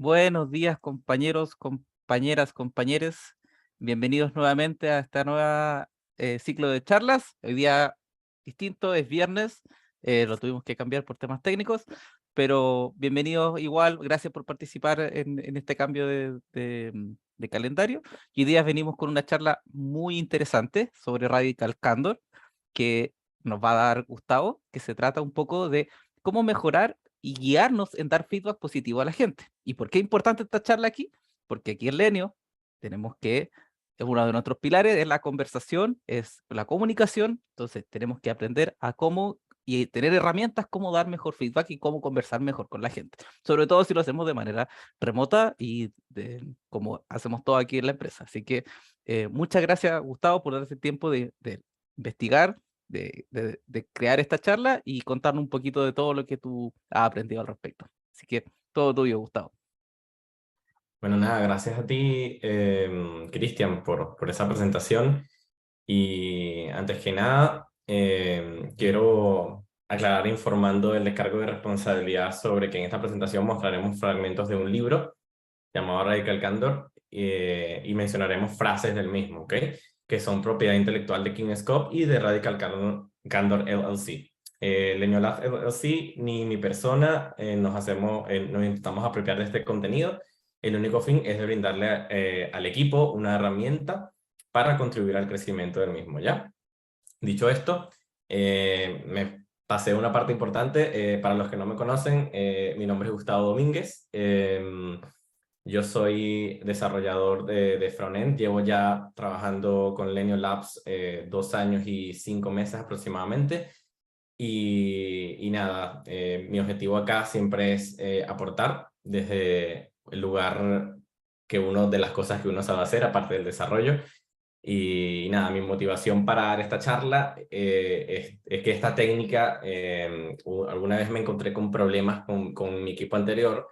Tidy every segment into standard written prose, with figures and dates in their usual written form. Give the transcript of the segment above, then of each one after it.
Buenos días, compañeros, compañeras, compañeres. Bienvenidos nuevamente a esta nueva ciclo de charlas. Hoy día distinto, es viernes, lo tuvimos que cambiar por temas técnicos, pero bienvenidos igual, gracias por participar en este cambio de calendario. Y hoy día venimos con una charla muy interesante sobre Radical Candor, que nos va a dar Gustavo, que se trata un poco de cómo mejorar y guiarnos en dar feedback positivo a la gente. ¿Y por qué es importante esta charla aquí? Porque aquí en Lenio tenemos que, es uno de nuestros pilares, es la conversación, es la comunicación, entonces tenemos que aprender a cómo y tener herramientas cómo dar mejor feedback y cómo conversar mejor con la gente, sobre todo si lo hacemos de manera remota y como hacemos todo aquí en la empresa. Así que muchas gracias, Gustavo, por darse el tiempo de investigar, de crear esta charla y contarnos un poquito de todo lo que tú has aprendido al respecto. Así que todo tuyo, Gustavo. Bueno, nada, gracias a ti, Cristian, por esa presentación. Y antes que nada, quiero aclarar informando el descargo de responsabilidad sobre que en esta presentación mostraremos fragmentos de un libro llamado Radical Candor y mencionaremos frases del mismo, ¿ok? Que son propiedad intelectual de Kingscope y de Radical Candor LLC. Leñolab LLC ni mi persona nos intentamos apropiar de este contenido. El único fin es de brindarle al equipo una herramienta para contribuir al crecimiento del mismo, ¿ya? Dicho esto, me pasé una parte importante. Para los que no me conocen, mi nombre es Gustavo Domínguez. Yo soy desarrollador de frontend. Llevo ya trabajando con Lenio Labs 2 años y 5 meses aproximadamente. Y nada, mi objetivo acá siempre es aportar desde el lugar que uno de las cosas que uno sabe hacer, aparte del desarrollo. Y nada, mi motivación para dar esta charla es que esta técnica, alguna vez me encontré con problemas con mi equipo anterior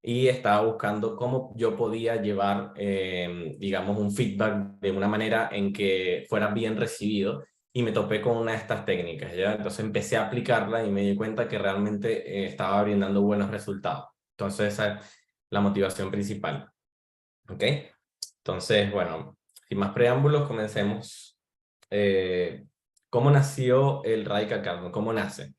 y estaba buscando cómo yo podía llevar, digamos, un feedback de una manera en que fuera bien recibido y me topé con una de estas técnicas, ¿ya? Entonces empecé a aplicarla y me di cuenta que realmente estaba brindando buenos resultados. Entonces esa es la motivación principal, ¿ok? Entonces, bueno, sin más preámbulos, comencemos. Eh, ¿Cómo nació el Radical Carbon? ¿Cómo nace?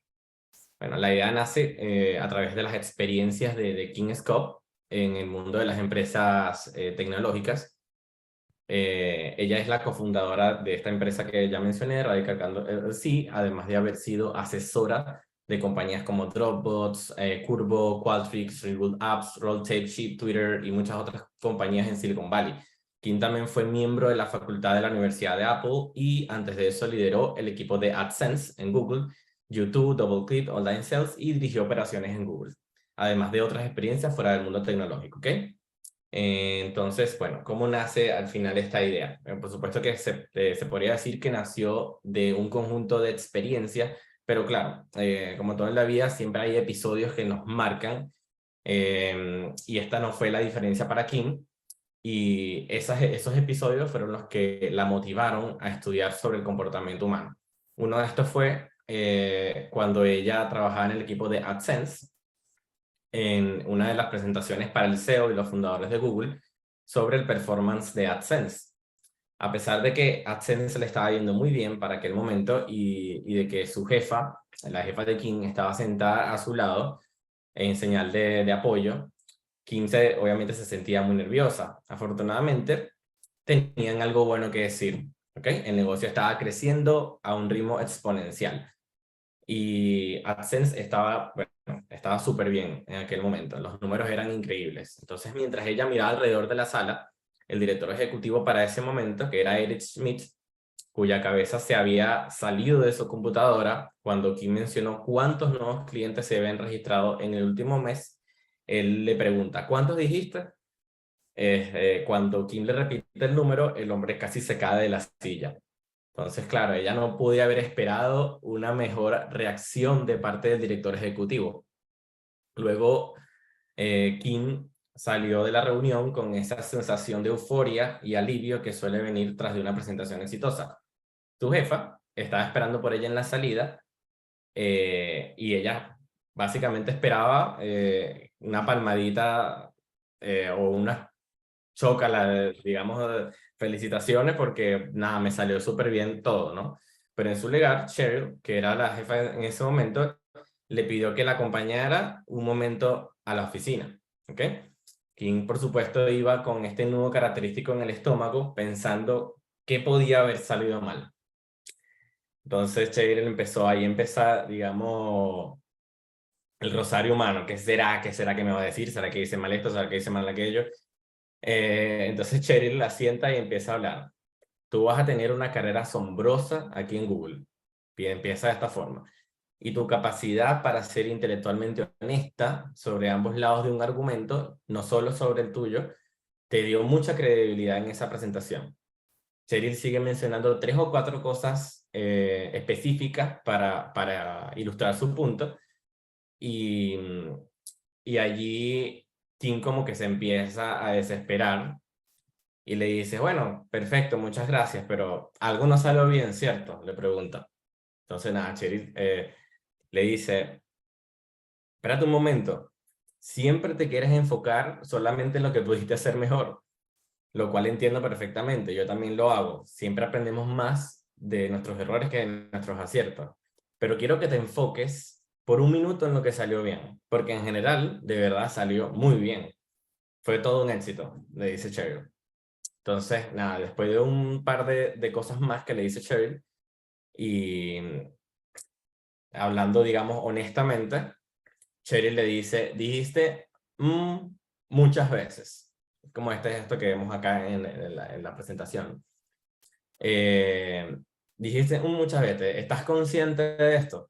Bueno, la idea nace a través de las experiencias de King Scott en el mundo de las empresas tecnológicas. Ella es la cofundadora de esta empresa que ya mencioné, Radical Candor LLC, además de haber sido asesora de compañías como Dropbox, Curvo, Qualtrics, Reboot Apps, Rolltape, Sheet, Twitter y muchas otras compañías en Silicon Valley. Kim también fue miembro de la facultad de la Universidad de Apple y antes de eso lideró el equipo de AdSense en Google, YouTube, DoubleClick, Online Sales y dirigió operaciones en Google, además de otras experiencias fuera del mundo tecnológico, ¿ok? Entonces, bueno, ¿cómo nace al final esta idea? Por supuesto que se podría decir que nació de un conjunto de experiencias, pero claro, como todo en la vida, siempre hay episodios que nos marcan y esta no fue la diferencia para Kim. Y esos episodios fueron los que la motivaron a estudiar sobre el comportamiento humano. Uno de estos fue cuando ella trabajaba en el equipo de AdSense, en una de las presentaciones para el CEO y los fundadores de Google sobre el performance de AdSense. A pesar de que AdSense le estaba yendo muy bien para aquel momento y de que su jefa, la jefa de Kim, estaba sentada a su lado en señal de apoyo, Kim obviamente se sentía muy nerviosa. Afortunadamente, tenían algo bueno que decir. ¿Okay? El negocio estaba creciendo a un ritmo exponencial y AdSense estaba súper bien en aquel momento. Los números eran increíbles. Entonces, mientras ella miraba alrededor de la sala, el director ejecutivo para ese momento, que era Eric Schmidt, cuya cabeza se había salido de su computadora cuando Kim mencionó cuántos nuevos clientes se habían registrado en el último mes, él le pregunta, ¿cuántos dijiste? Cuando Kim le repite el número, el hombre casi se cae de la silla. Entonces, claro, ella no podía haber esperado una mejor reacción de parte del director ejecutivo. Luego, Kim salió de la reunión con esa sensación de euforia y alivio que suele venir tras de una presentación exitosa. Tu jefa estaba esperando por ella en la salida y ella básicamente esperaba una palmadita o unas chócalas, digamos, felicitaciones porque nada, me salió súper bien todo, ¿no? Pero en su lugar, Cheryl, que era la jefa en ese momento, le pidió que la acompañara un momento a la oficina, ¿ok? King, por supuesto, iba con este nudo característico en el estómago, pensando qué podía haber salido mal. Entonces Cheryl empezó ahí, empezar, digamos, el rosario humano. ¿Qué será? ¿Qué será que me va a decir? ¿Será que dice mal esto? ¿Será que dice mal aquello? Entonces Cheryl la sienta y empieza a hablar. Tú vas a tener una carrera asombrosa aquí en Google. Y empieza de esta forma. Y tu capacidad para ser intelectualmente honesta sobre ambos lados de un argumento, no solo sobre el tuyo, te dio mucha credibilidad en esa presentación. Cheryl sigue mencionando 3 o 4 cosas específicas para ilustrar su punto. Y, y allí Tim como que se empieza a desesperar y le dice, bueno, perfecto, muchas gracias, pero algo no salió bien, ¿cierto? Le pregunta. Entonces, nada, Cheryl le dice, espérate un momento, siempre te quieres enfocar solamente en lo que pudiste hacer mejor, lo cual entiendo perfectamente, yo también lo hago. Siempre aprendemos más de nuestros errores que de nuestros aciertos, pero quiero que te enfoques por un minuto en lo que salió bien, porque en general, de verdad, salió muy bien. Fue todo un éxito, le dice Cheryl. Entonces, nada, después de un par de cosas más que le dice Cheryl, y hablando, digamos, honestamente, Cheryl le dice, dijiste muchas veces, como este gesto que vemos acá en la presentación. Dijiste muchas veces, ¿estás consciente de esto?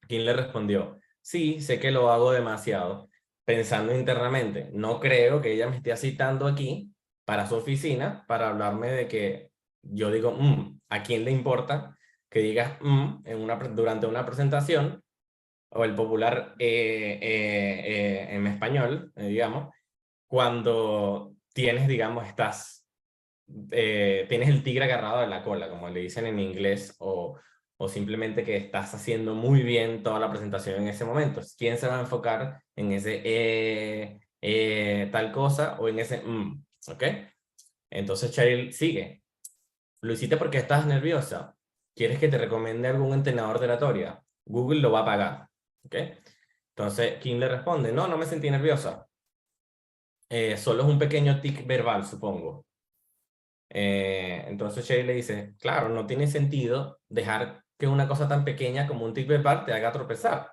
Kim le respondió, sí, sé que lo hago demasiado, pensando internamente. No creo que ella me esté citando aquí para su oficina para hablarme de que yo digo, ¿a quién le importa que digas durante una presentación? O el popular en español, digamos, cuando tienes, digamos, tienes el tigre agarrado de la cola, como le dicen en inglés, o simplemente que estás haciendo muy bien toda la presentación en ese momento. ¿Quién se va a enfocar en ese tal cosa o en ese ¿ok? Entonces Cheryl sigue. Lo hiciste porque estás nerviosa. ¿Quieres que te recomiende algún entrenador de oratoria? Google lo va a pagar, ¿ok? Entonces Kim le responde, no, no me sentí nerviosa. Solo es un pequeño tic verbal, supongo. Entonces Sherry le dice, claro, no tiene sentido dejar que una cosa tan pequeña como un tic verbal te haga tropezar.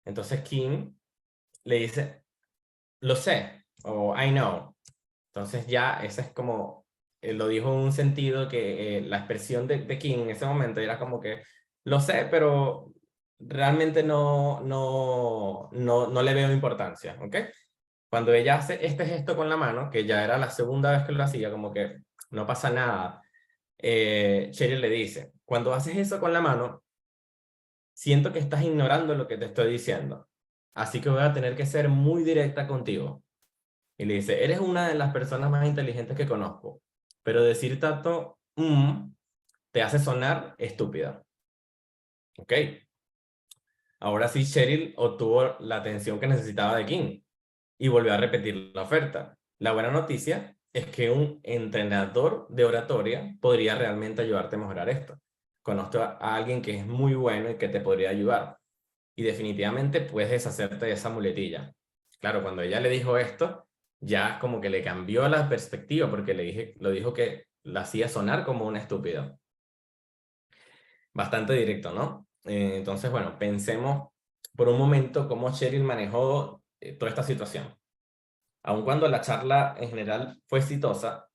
Entonces Kim le dice, lo sé, o I know. Entonces ya ese es como, lo dijo en un sentido que la expresión de Kim en ese momento era como que, lo sé, pero realmente no le veo importancia, ¿ok? Cuando ella hace este gesto con la mano, que ya era la segunda vez que lo hacía, como que no pasa nada, Cheryl le dice, cuando haces eso con la mano, siento que estás ignorando lo que te estoy diciendo, así que voy a tener que ser muy directa contigo. Y le dice, eres una de las personas más inteligentes que conozco, pero decir tanto te hace sonar estúpida. ¿Ok? Ahora sí, Cheryl obtuvo la atención que necesitaba de King y volvió a repetir la oferta. La buena noticia es que un entrenador de oratoria podría realmente ayudarte a mejorar esto. Conozco a alguien que es muy bueno y que te podría ayudar. Y definitivamente puedes deshacerte de esa muletilla. Claro, cuando ella le dijo esto, ya como que le cambió la perspectiva porque lo dijo que la hacía sonar como una estúpida. Bastante directo, ¿no? Entonces, bueno, pensemos por un momento cómo Cheryl manejó toda esta situación. Aun cuando la charla en general fue exitosa,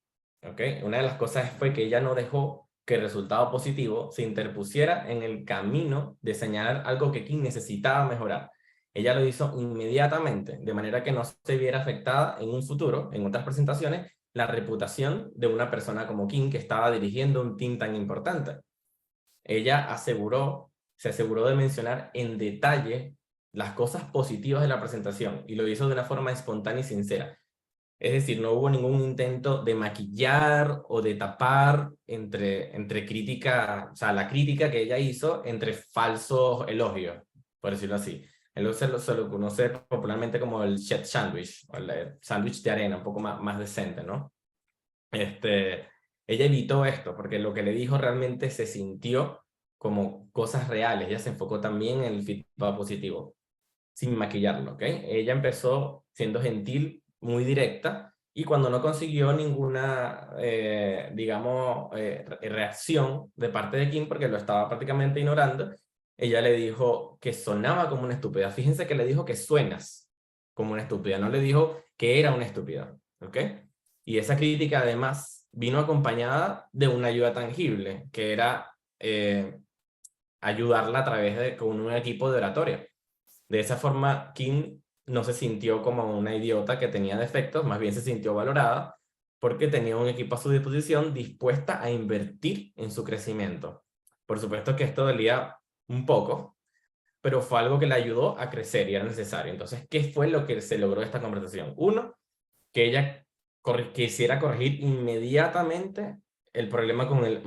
¿okay? Una de las cosas fue que ella no dejó que el resultado positivo se interpusiera en el camino de señalar algo que Kim necesitaba mejorar. Ella lo hizo inmediatamente, de manera que no se viera afectada en un futuro, en otras presentaciones, la reputación de una persona como Kim que estaba dirigiendo un team tan importante. Ella se aseguró de mencionar en detalle las cosas positivas de la presentación y lo hizo de una forma espontánea y sincera. Es decir, no hubo ningún intento de maquillar o de tapar entre crítica, o sea, la crítica que ella hizo entre falsos elogios, por decirlo así. Él se lo conoce popularmente como el shed sandwich, o el sándwich de arena, un poco más decente, ¿no? Ella evitó esto porque lo que le dijo realmente se sintió como cosas reales. Ella se enfocó también en el feedback positivo, sin maquillarlo, ¿ok? Ella empezó siendo gentil, muy directa, y cuando no consiguió ninguna, digamos, reacción de parte de Kim, porque lo estaba prácticamente ignorando, ella le dijo que sonaba como una estúpida. Fíjense que le dijo que suenas como una estúpida, no le dijo que era una estúpida, ¿ok? Y esa crítica además vino acompañada de una ayuda tangible, que era ayudarla a través de con un equipo de oratoria. De esa forma, Kim no se sintió como una idiota que tenía defectos, más bien se sintió valorada porque tenía un equipo a su disposición dispuesta a invertir en su crecimiento. Por supuesto que esto dolía un poco, pero fue algo que le ayudó a crecer y era necesario. Entonces, ¿qué fue lo que se logró de esta conversación? Uno, que ella quisiera corregir inmediatamente el problema con el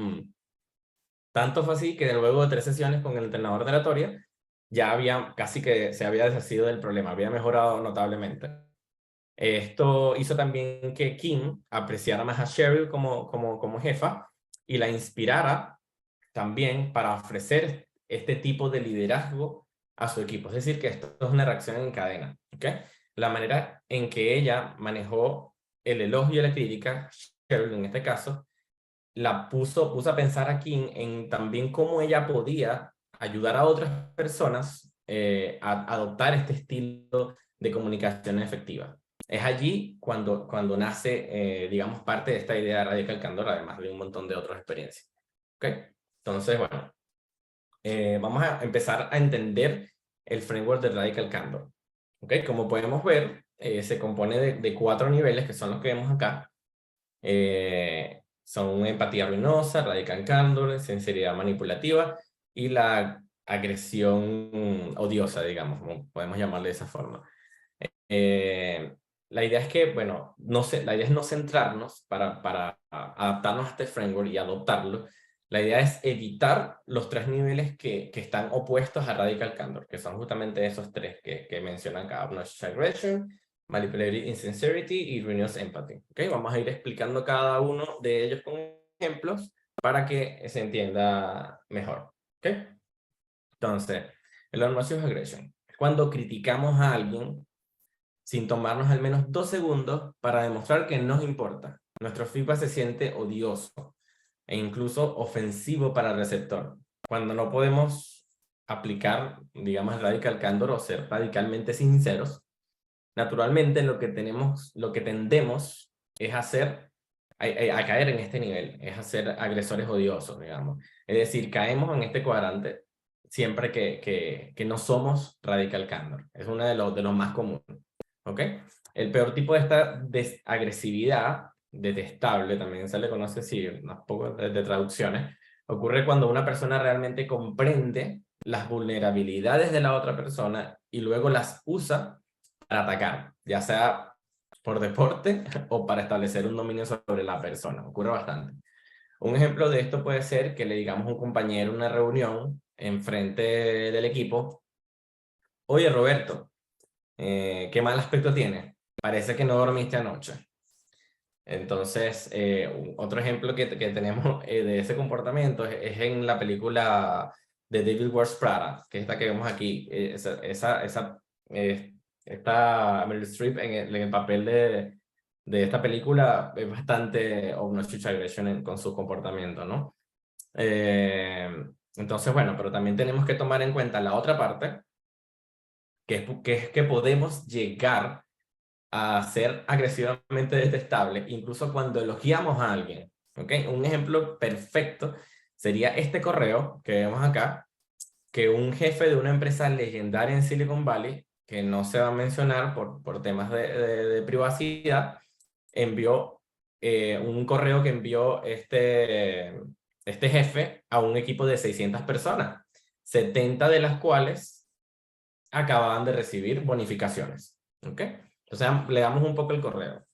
Tanto fue así que luego de 3 sesiones con el entrenador de oratoria, ya había casi que se había deshacido del problema, había mejorado notablemente. Esto hizo también que Kim apreciara más a Cheryl como jefa y la inspirara también para ofrecer este tipo de liderazgo a su equipo. Es decir, que esto es una reacción en cadena. ¿Okay? La manera en que ella manejó el elogio y la crítica, Cheryl en este caso, la puso a pensar aquí en también cómo ella podía ayudar a otras personas a adoptar este estilo de comunicación efectiva. Es allí cuando nace, digamos, parte de esta idea de Radical Candor, además de un montón de otras experiencias. ¿Okay? Entonces, bueno, vamos a empezar a entender el framework de Radical Candor. ¿Okay? Como podemos ver, se compone de 4 niveles, que son los que vemos acá. Son empatía ruinosa, radical candor, sinceridad manipulativa y la agresión odiosa, digamos, como podemos llamarle de esa forma. La idea es que, bueno, la idea es no centrarnos para adaptarnos a este framework y adoptarlo. La idea es evitar los 3 niveles que están opuestos a radical candor, que son justamente esos 3 que mencionan acá: obnoxious aggression, manipulative insincerity y ruinous empathy. ¿Okay? Vamos a ir explicando cada uno de ellos con ejemplos para que se entienda mejor. ¿Okay? Entonces, el obnoxious aggression es cuando criticamos a alguien sin tomarnos al menos 2 segundos para demostrar que nos importa. Nuestro feedback se siente odioso e incluso ofensivo para el receptor. Cuando no podemos aplicar, digamos, radical candor o ser radicalmente sinceros, naturalmente lo que tendemos es a caer en este nivel, es a ser agresores odiosos, digamos. Es decir, caemos en este cuadrante siempre que no somos radical candor. Es uno de los más comunes. ¿Ok? El peor tipo de esta agresividad, detestable, también se le conoce así, unos pocos de traducciones, ocurre cuando una persona realmente comprende las vulnerabilidades de la otra persona y luego las usa para atacar, ya sea por deporte o para establecer un dominio sobre la persona. Ocurre bastante. Un ejemplo de esto puede ser que le digamos a un compañero en una reunión en frente del equipo: oye, Roberto, ¿qué mal aspecto tienes? Parece que no dormiste anoche. Entonces, otro ejemplo que tenemos de ese comportamiento es en la película de David Wears Prada, que es esta que vemos aquí. Esta Meryl Streep en el papel de esta película es bastante obnoxious aggression con su comportamiento, ¿no? Entonces, bueno, pero también tenemos que tomar en cuenta la otra parte, que es que podemos llegar a ser agresivamente detestable, incluso cuando elogiamos a alguien. ¿Okay? Un ejemplo perfecto sería este correo que vemos acá, que un jefe de una empresa legendaria en Silicon Valley, que no se va a mencionar por temas de privacidad, envió un correo que envió este jefe a un equipo de 600 personas, 70 de las cuales acababan de recibir bonificaciones. ¿Ok? Entonces le damos un poco el correo.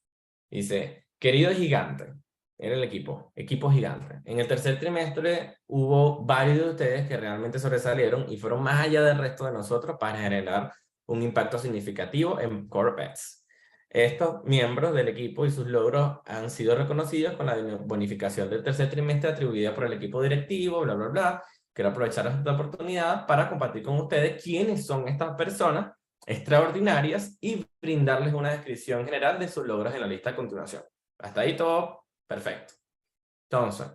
Dice: querido gigante, era el equipo gigante. En el tercer trimestre hubo varios de ustedes que realmente sobresalieron y fueron más allá del resto de nosotros para generar un impacto significativo en Core Bets. Estos miembros del equipo y sus logros han sido reconocidos con la bonificación del tercer trimestre atribuida por el equipo directivo, bla, bla, bla. Quiero aprovechar esta oportunidad para compartir con ustedes quiénes son estas personas extraordinarias y brindarles una descripción general de sus logros en la lista a continuación. Hasta ahí todo perfecto. Entonces,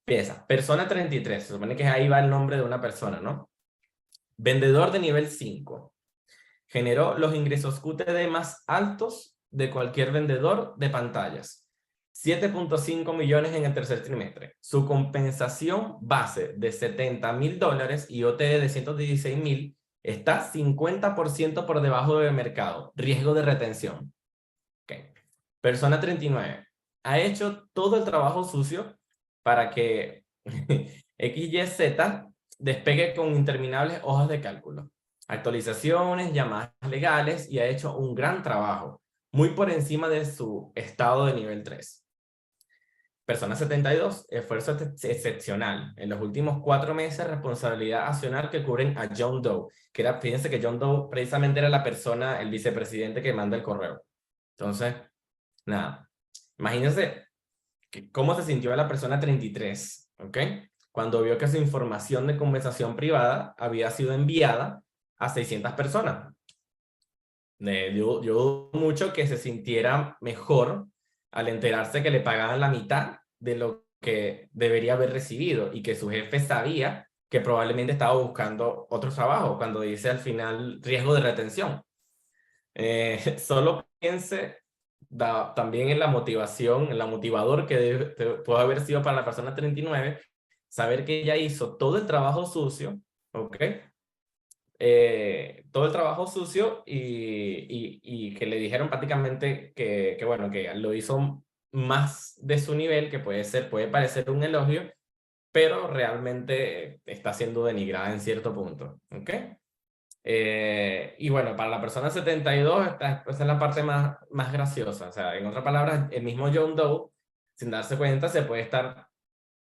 empieza. Persona 33, se supone que ahí va el nombre de una persona, ¿no? Vendedor de nivel 5. Generó los ingresos QTD más altos de cualquier vendedor de pantallas. 7.5 millones en el tercer trimestre. Su compensación base de $70,000 y OTE de 116,000 está 50% por debajo del mercado. Riesgo de retención. Okay. Persona 39. Ha hecho todo el trabajo sucio para que XYZ despegue con interminables hojas de cálculo, actualizaciones, llamadas legales, y ha hecho un gran trabajo, muy por encima de su estado de nivel 3. Persona 72, esfuerzo excepcional. En los últimos 4 meses, responsabilidad accional que cubren a John Doe, que era, fíjense que John Doe precisamente era la persona, el vicepresidente que manda el correo. Entonces, nada, imagínense cómo se sintió la persona 33, ¿ok? Cuando vio que su información de conversación privada había sido enviada a 600 personas. Yo dudo mucho que se sintiera mejor al enterarse que le pagaban la mitad de lo que debería haber recibido y que su jefe sabía que probablemente estaba buscando otro trabajo, cuando dice al final riesgo de retención. Solo piense también en la motivación, en la motivador que puede haber sido para la persona 39, saber que ella hizo todo el trabajo sucio, ¿ok? Todo el trabajo sucio y que le dijeron prácticamente que bueno, que lo hizo más de su nivel, que puede parecer un elogio, pero realmente está siendo denigrada en cierto punto, ¿ok? Y bueno, para la persona 72, esa es la parte más graciosa. O sea, en otras palabras, el mismo John Doe, sin darse cuenta, se puede estar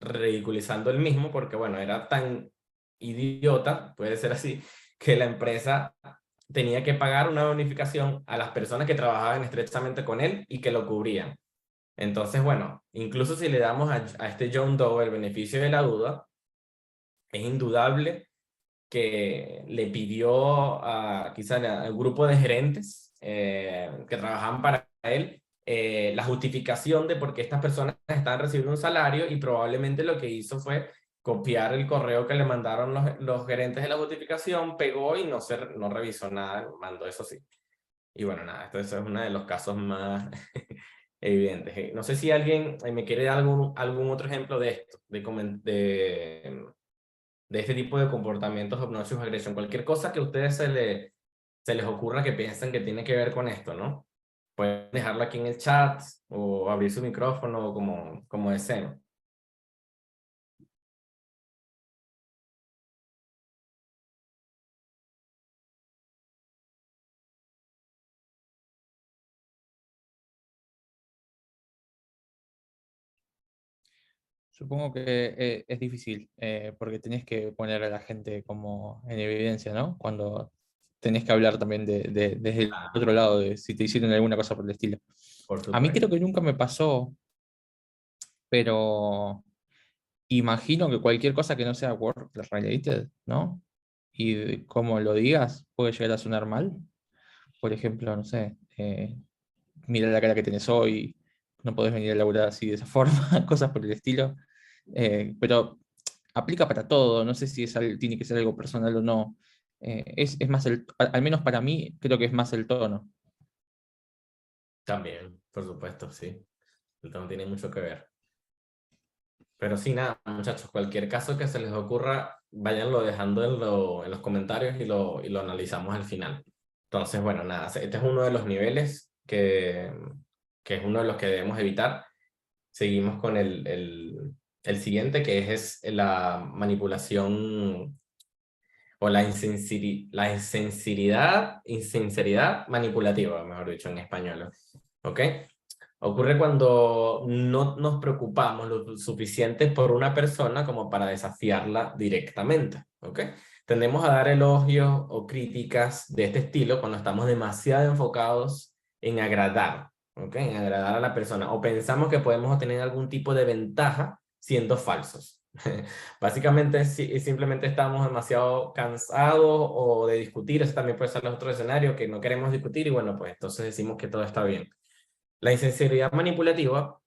ridiculizando el mismo porque, bueno, era tan idiota, puede ser así, que la empresa tenía que pagar una bonificación a las personas que trabajaban estrechamente con él y que lo cubrían. Entonces, bueno, incluso si le damos a este John Doe el beneficio de la duda, es indudable que le pidió a quizás al grupo de gerentes que trabajaban para él la justificación de por qué estas personas están recibiendo un salario, y probablemente lo que hizo fue copiar el correo que le mandaron los gerentes de la justificación, pegó y no revisó nada, mandó eso sí. Y bueno, nada, esto es uno de los casos más evidentes. No sé si alguien me quiere dar algún otro ejemplo de esto, de este tipo de comportamientos obnoxios, agresión, cualquier cosa que a ustedes se les ocurra que piensen que tiene que ver con esto, ¿no? Pueden dejarlo aquí en el chat o abrir su micrófono como deseen. Supongo que es difícil, porque tenés que poner a la gente como en evidencia, ¿no? Cuando tenés que hablar también desde el otro lado, de si te hicieron alguna cosa por el estilo. Por A mí creo supuesto. que nunca me pasó, pero imagino que cualquier cosa que no sea work related, ¿no? Y como lo digas, puede llegar a sonar mal. Por ejemplo, no sé, mira la cara que tenés hoy, no podés venir a laburar así de esa forma, cosas por el estilo. Pero aplica para todo, no sé si tiene que ser algo personal o no. Es más, al menos para mí, creo que es más el tono. También, por supuesto, sí. El tono tiene mucho que ver. Pero sí, nada, muchachos, cualquier caso que se les ocurra, váyanlo dejando en los comentarios y lo analizamos al final. Entonces, bueno, nada, este es uno de los niveles que es uno de los que debemos evitar. Seguimos con el siguiente, que es la manipulación o insinceridad manipulativa, mejor dicho, en español. ¿Ok? Ocurre cuando no nos preocupamos lo suficiente por una persona como para desafiarla directamente, ¿ok? tendemos a dar elogios o críticas de este estilo cuando estamos demasiado enfocados en agradar, ¿ok? En agradar a la persona, o pensamos que podemos obtener algún tipo de ventaja siendo falsos. Básicamente, simplemente estamos demasiado cansados o de discutir, eso también puede ser el otro escenario, que no queremos discutir y bueno, pues entonces decimos que todo está bien. La insinceridad manipulativa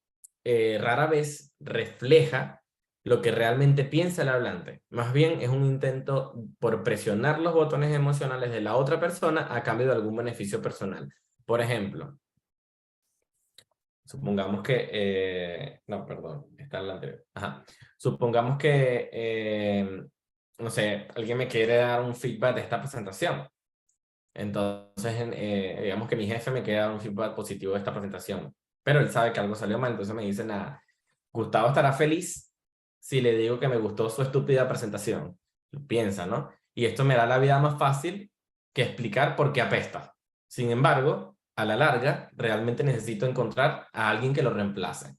rara vez refleja lo que realmente piensa el hablante. Más bien es un intento por presionar los botones emocionales de la otra persona a cambio de algún beneficio personal. Por ejemplo, supongamos que... no, perdón, está en la anterior. Ajá. Supongamos que, no sé, alguien me quiere dar un feedback de esta presentación. Entonces, digamos que mi jefe me quiere dar un feedback positivo de esta presentación, pero él sabe que algo salió mal, entonces me dice, nada, Gustavo estará feliz si le digo que me gustó su estúpida presentación. Piensa, ¿no? Y esto me da la vida más fácil que explicar por qué apesta. Sin embargo, a la larga, realmente necesito encontrar a alguien que lo reemplace.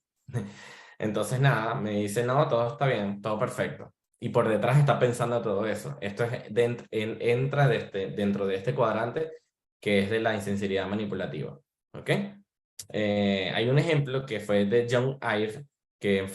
Entonces, nada, me dice, no, todo está bien, todo perfecto. Y por detrás está pensando todo eso. Esto es entra dentro de este cuadrante que es de la insinceridad manipulativa. ¿Ok? Hay un ejemplo que fue de John Ive, quien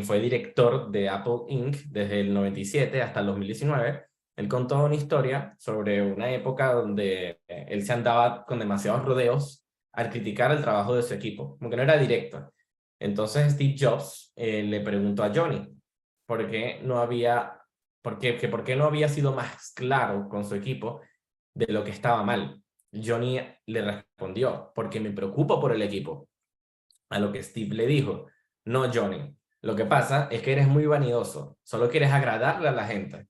fue director de Apple Inc. desde el 97 hasta el 2019. Él contó una historia sobre una época donde él se andaba con demasiados rodeos al criticar el trabajo de su equipo, como que no era directo. Entonces Steve Jobs le preguntó a Johnny por qué no había, por qué no había sido más claro con su equipo de lo que estaba mal. Johnny le respondió, porque me preocupo por el equipo. A lo que Steve le dijo, no Johnny, lo que pasa es que eres muy vanidoso, solo quieres agradarle a la gente.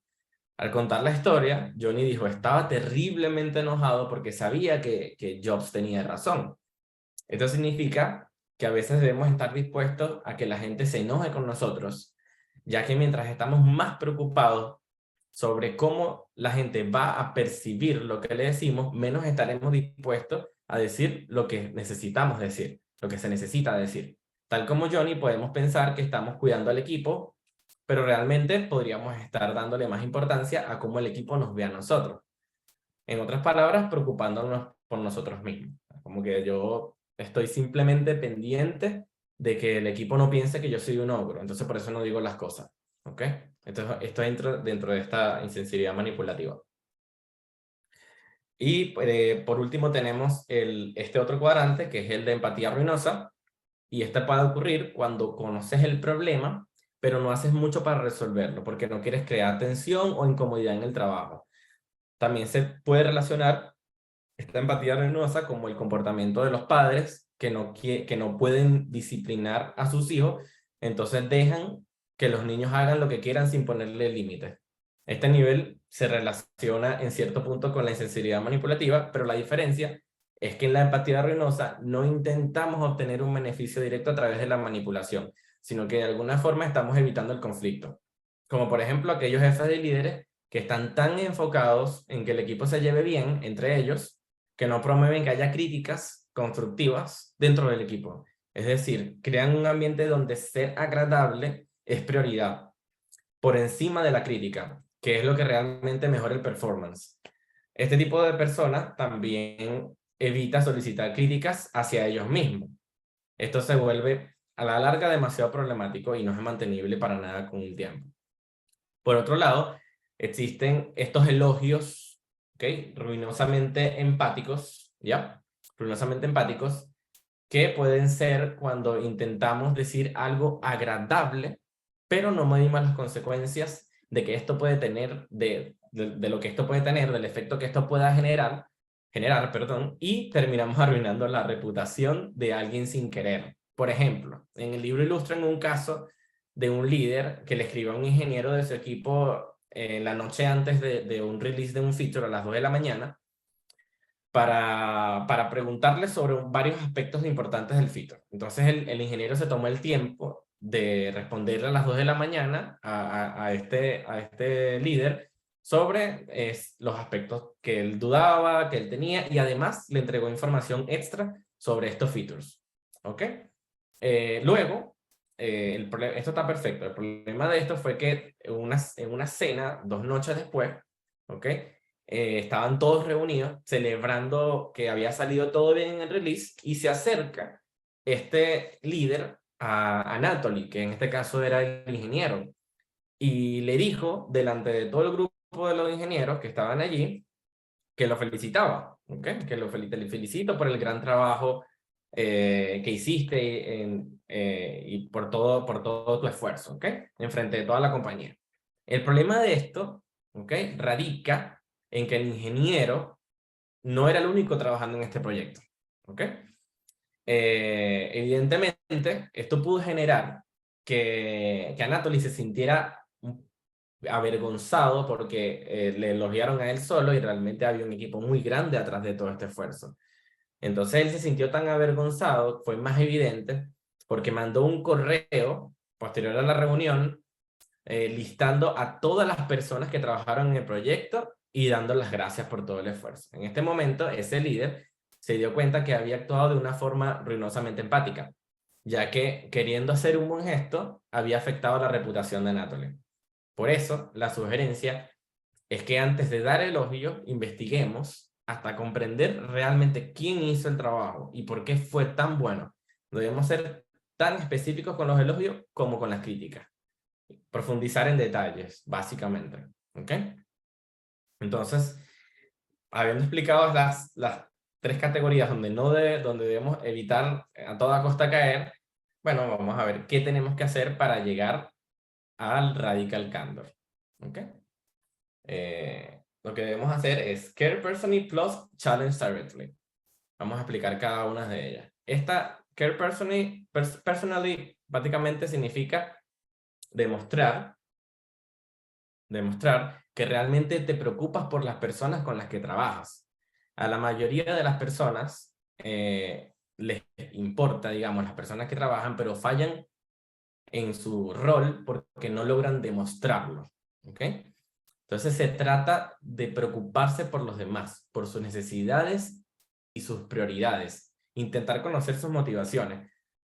Al contar la historia, Johnny dijo, estaba terriblemente enojado porque sabía que Jobs tenía razón. Esto significa que a veces debemos estar dispuestos a que la gente se enoje con nosotros, ya que mientras estamos más preocupados sobre cómo la gente va a percibir lo que le decimos, menos estaremos dispuestos a decir lo que necesitamos decir, lo que se necesita decir. Tal como Johnny, podemos pensar que estamos cuidando al equipo, pero realmente podríamos estar dándole más importancia a cómo el equipo nos ve a nosotros. En otras palabras, preocupándonos por nosotros mismos. Como que yo estoy simplemente pendiente de que el equipo no piense que yo soy un ogro, entonces por eso no digo las cosas. ¿Ok? Esto entra dentro de esta insensibilidad manipulativa. Y por último tenemos este otro cuadrante, que es el de empatía ruinosa, y este puede ocurrir cuando conoces el problema, pero no haces mucho para resolverlo, porque no quieres crear tensión o incomodidad en el trabajo. También se puede relacionar esta empatía ruinosa como el comportamiento de los padres que no pueden disciplinar a sus hijos, entonces dejan que los niños hagan lo que quieran sin ponerle límites. Este nivel se relaciona en cierto punto con la insensibilidad manipulativa, pero la diferencia es que en la empatía ruinosa no intentamos obtener un beneficio directo a través de la manipulación, sino que de alguna forma estamos evitando el conflicto. Como por ejemplo aquellos jefes de líderes que están tan enfocados en que el equipo se lleve bien entre ellos, que no promueven que haya críticas constructivas dentro del equipo. Es decir, crean un ambiente donde ser agradable es prioridad, por encima de la crítica, que es lo que realmente mejora el performance. Este tipo de personas también evita solicitar críticas hacia ellos mismos. Esto se vuelve a la larga demasiado problemático y no es mantenible para nada con el tiempo. Por otro lado, existen estos elogios, ¿ok? Ruinosamente empáticos, ¿ya? Ruinosamente empáticos, que pueden ser cuando intentamos decir algo agradable, pero no medimos las consecuencias de que esto puede tener, de lo que esto puede tener, del efecto que esto pueda generar, perdón, y terminamos arruinando la reputación de alguien sin querer. Por ejemplo, en el libro ilustran un caso de un líder que le escribió a un ingeniero de su equipo la noche antes de un release de un feature a las 2 de la mañana para preguntarle sobre varios aspectos importantes del feature. Entonces el ingeniero se tomó el tiempo de responderle a las 2 de la mañana a este líder sobre los aspectos que él dudaba, que él tenía, y además le entregó información extra sobre estos features. ¿Ok? Luego, esto está perfecto. El problema de esto fue que en una cena, 2 noches después, ¿ok? Estaban todos reunidos celebrando que había salido todo bien en el release y se acerca este líder a Anatoly, que en este caso era el ingeniero, y le dijo delante de todo el grupo de los ingenieros que estaban allí que lo felicitaba, ¿ok? Que te felicito por el gran trabajo que hiciste y por todo tu esfuerzo, ¿ok? En frente de toda la compañía. El problema de esto, ¿ok? Radica en que el ingeniero no era el único trabajando en este proyecto, ¿ok? Evidentemente, esto pudo generar que Anatoly se sintiera avergonzado porque le elogiaron a él solo y realmente había un equipo muy grande atrás de todo este esfuerzo. Entonces él se sintió tan avergonzado, fue más evidente, porque mandó un correo posterior a la reunión listando a todas las personas que trabajaron en el proyecto y dando las gracias por todo el esfuerzo. En este momento, ese líder se dio cuenta que había actuado de una forma ruinosamente empática, ya que queriendo hacer un buen gesto, había afectado la reputación de Anatoly. Por eso, la sugerencia es que antes de dar elogio, investiguemos hasta comprender realmente quién hizo el trabajo y por qué fue tan bueno. Debemos ser tan específicos con los elogios como con las críticas. Profundizar en detalles, básicamente. ¿Ok? Entonces, habiendo explicado las tres categorías donde debemos evitar a toda costa caer, bueno, vamos a ver qué tenemos que hacer para llegar al radical candor. ¿Ok? Lo que debemos hacer es care personally plus challenge directly. Vamos a explicar cada una de ellas. Esta care personally básicamente significa demostrar que realmente te preocupas por las personas con las que trabajas. A la mayoría de las personas les importa, digamos, las personas que trabajan, pero fallan en su rol porque no logran demostrarlo. ¿Ok? Entonces se trata de preocuparse por los demás, por sus necesidades y sus prioridades. Intentar conocer sus motivaciones.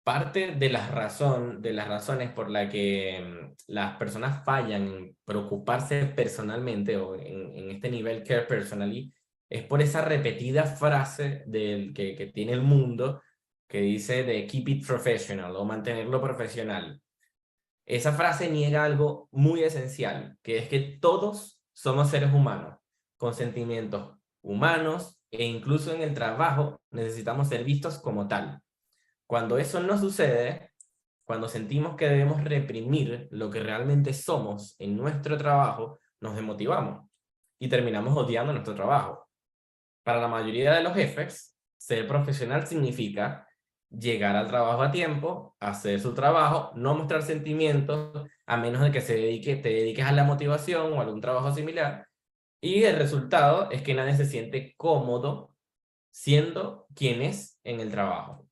Parte de las razones por las que las personas fallan en preocuparse personalmente o en este nivel care personally es por esa repetida frase que tiene el mundo que dice de keep it professional o mantenerlo profesional. Esa frase niega algo muy esencial, que es que todos somos seres humanos, con sentimientos humanos e incluso en el trabajo necesitamos ser vistos como tal. Cuando eso no sucede, cuando sentimos que debemos reprimir lo que realmente somos en nuestro trabajo, nos desmotivamos y terminamos odiando nuestro trabajo. Para la mayoría de los jefes, ser profesional significa llegar al trabajo a tiempo, hacer su trabajo, no mostrar sentimientos, a menos de que te dediques a la motivación o a algún trabajo similar. Y el resultado es que nadie se siente cómodo siendo quien es en el trabajo.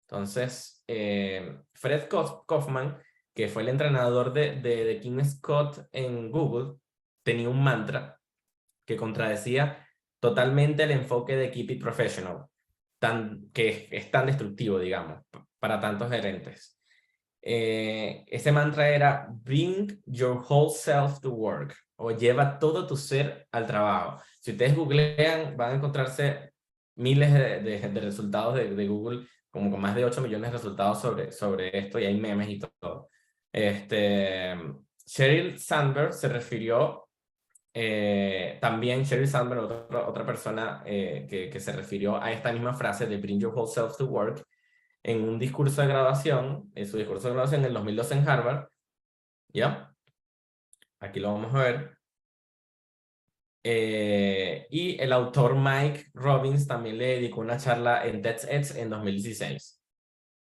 Entonces, Fred Kaufman, que fue el entrenador de King Scott en Google, tenía un mantra que contradecía totalmente el enfoque de Keep It Professional, que es tan destructivo, digamos, para tantos gerentes. Ese mantra era Bring your whole self to work, o lleva todo tu ser al trabajo. Si ustedes googlean, van a encontrarse miles de resultados de Google, como con más de 8 millones de resultados sobre esto, y hay memes y todo. Sheryl Sandberg se refirió también Sheryl Sandberg, otra persona que se refirió a esta misma frase de Bring Your Whole Self to Work en un discurso de graduación, en su discurso de graduación en el 2012 en Harvard. ¿Ya? Aquí lo vamos a ver. Y el autor Mike Robbins también le dedicó una charla en TEDx en 2016.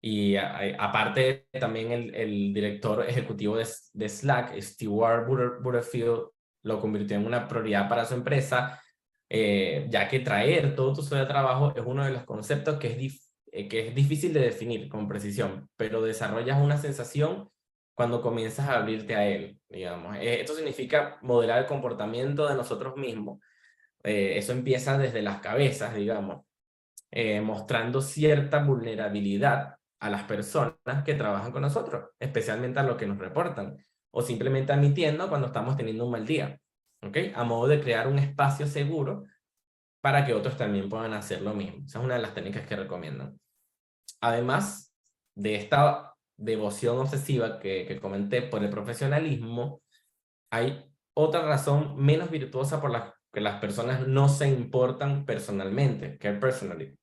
Y aparte también el director ejecutivo de Slack, Stewart Butterfield, lo convirtió en una prioridad para su empresa, ya que traer todo tu sueldo de trabajo es uno de los conceptos que es difícil de definir con precisión, pero desarrollas una sensación cuando comienzas a abrirte a él, digamos. Esto significa modelar el comportamiento de nosotros mismos. Eso empieza desde las cabezas, digamos, mostrando cierta vulnerabilidad a las personas que trabajan con nosotros, especialmente a los que nos reportan, o simplemente admitiendo cuando estamos teniendo un mal día. ¿ok? A modo de crear un espacio seguro para que otros también puedan hacer lo mismo. Esa es una de las técnicas que recomiendan. Además de esta devoción obsesiva que comenté por el profesionalismo, hay otra razón menos virtuosa por la que las personas no se importan personalmente, care personally,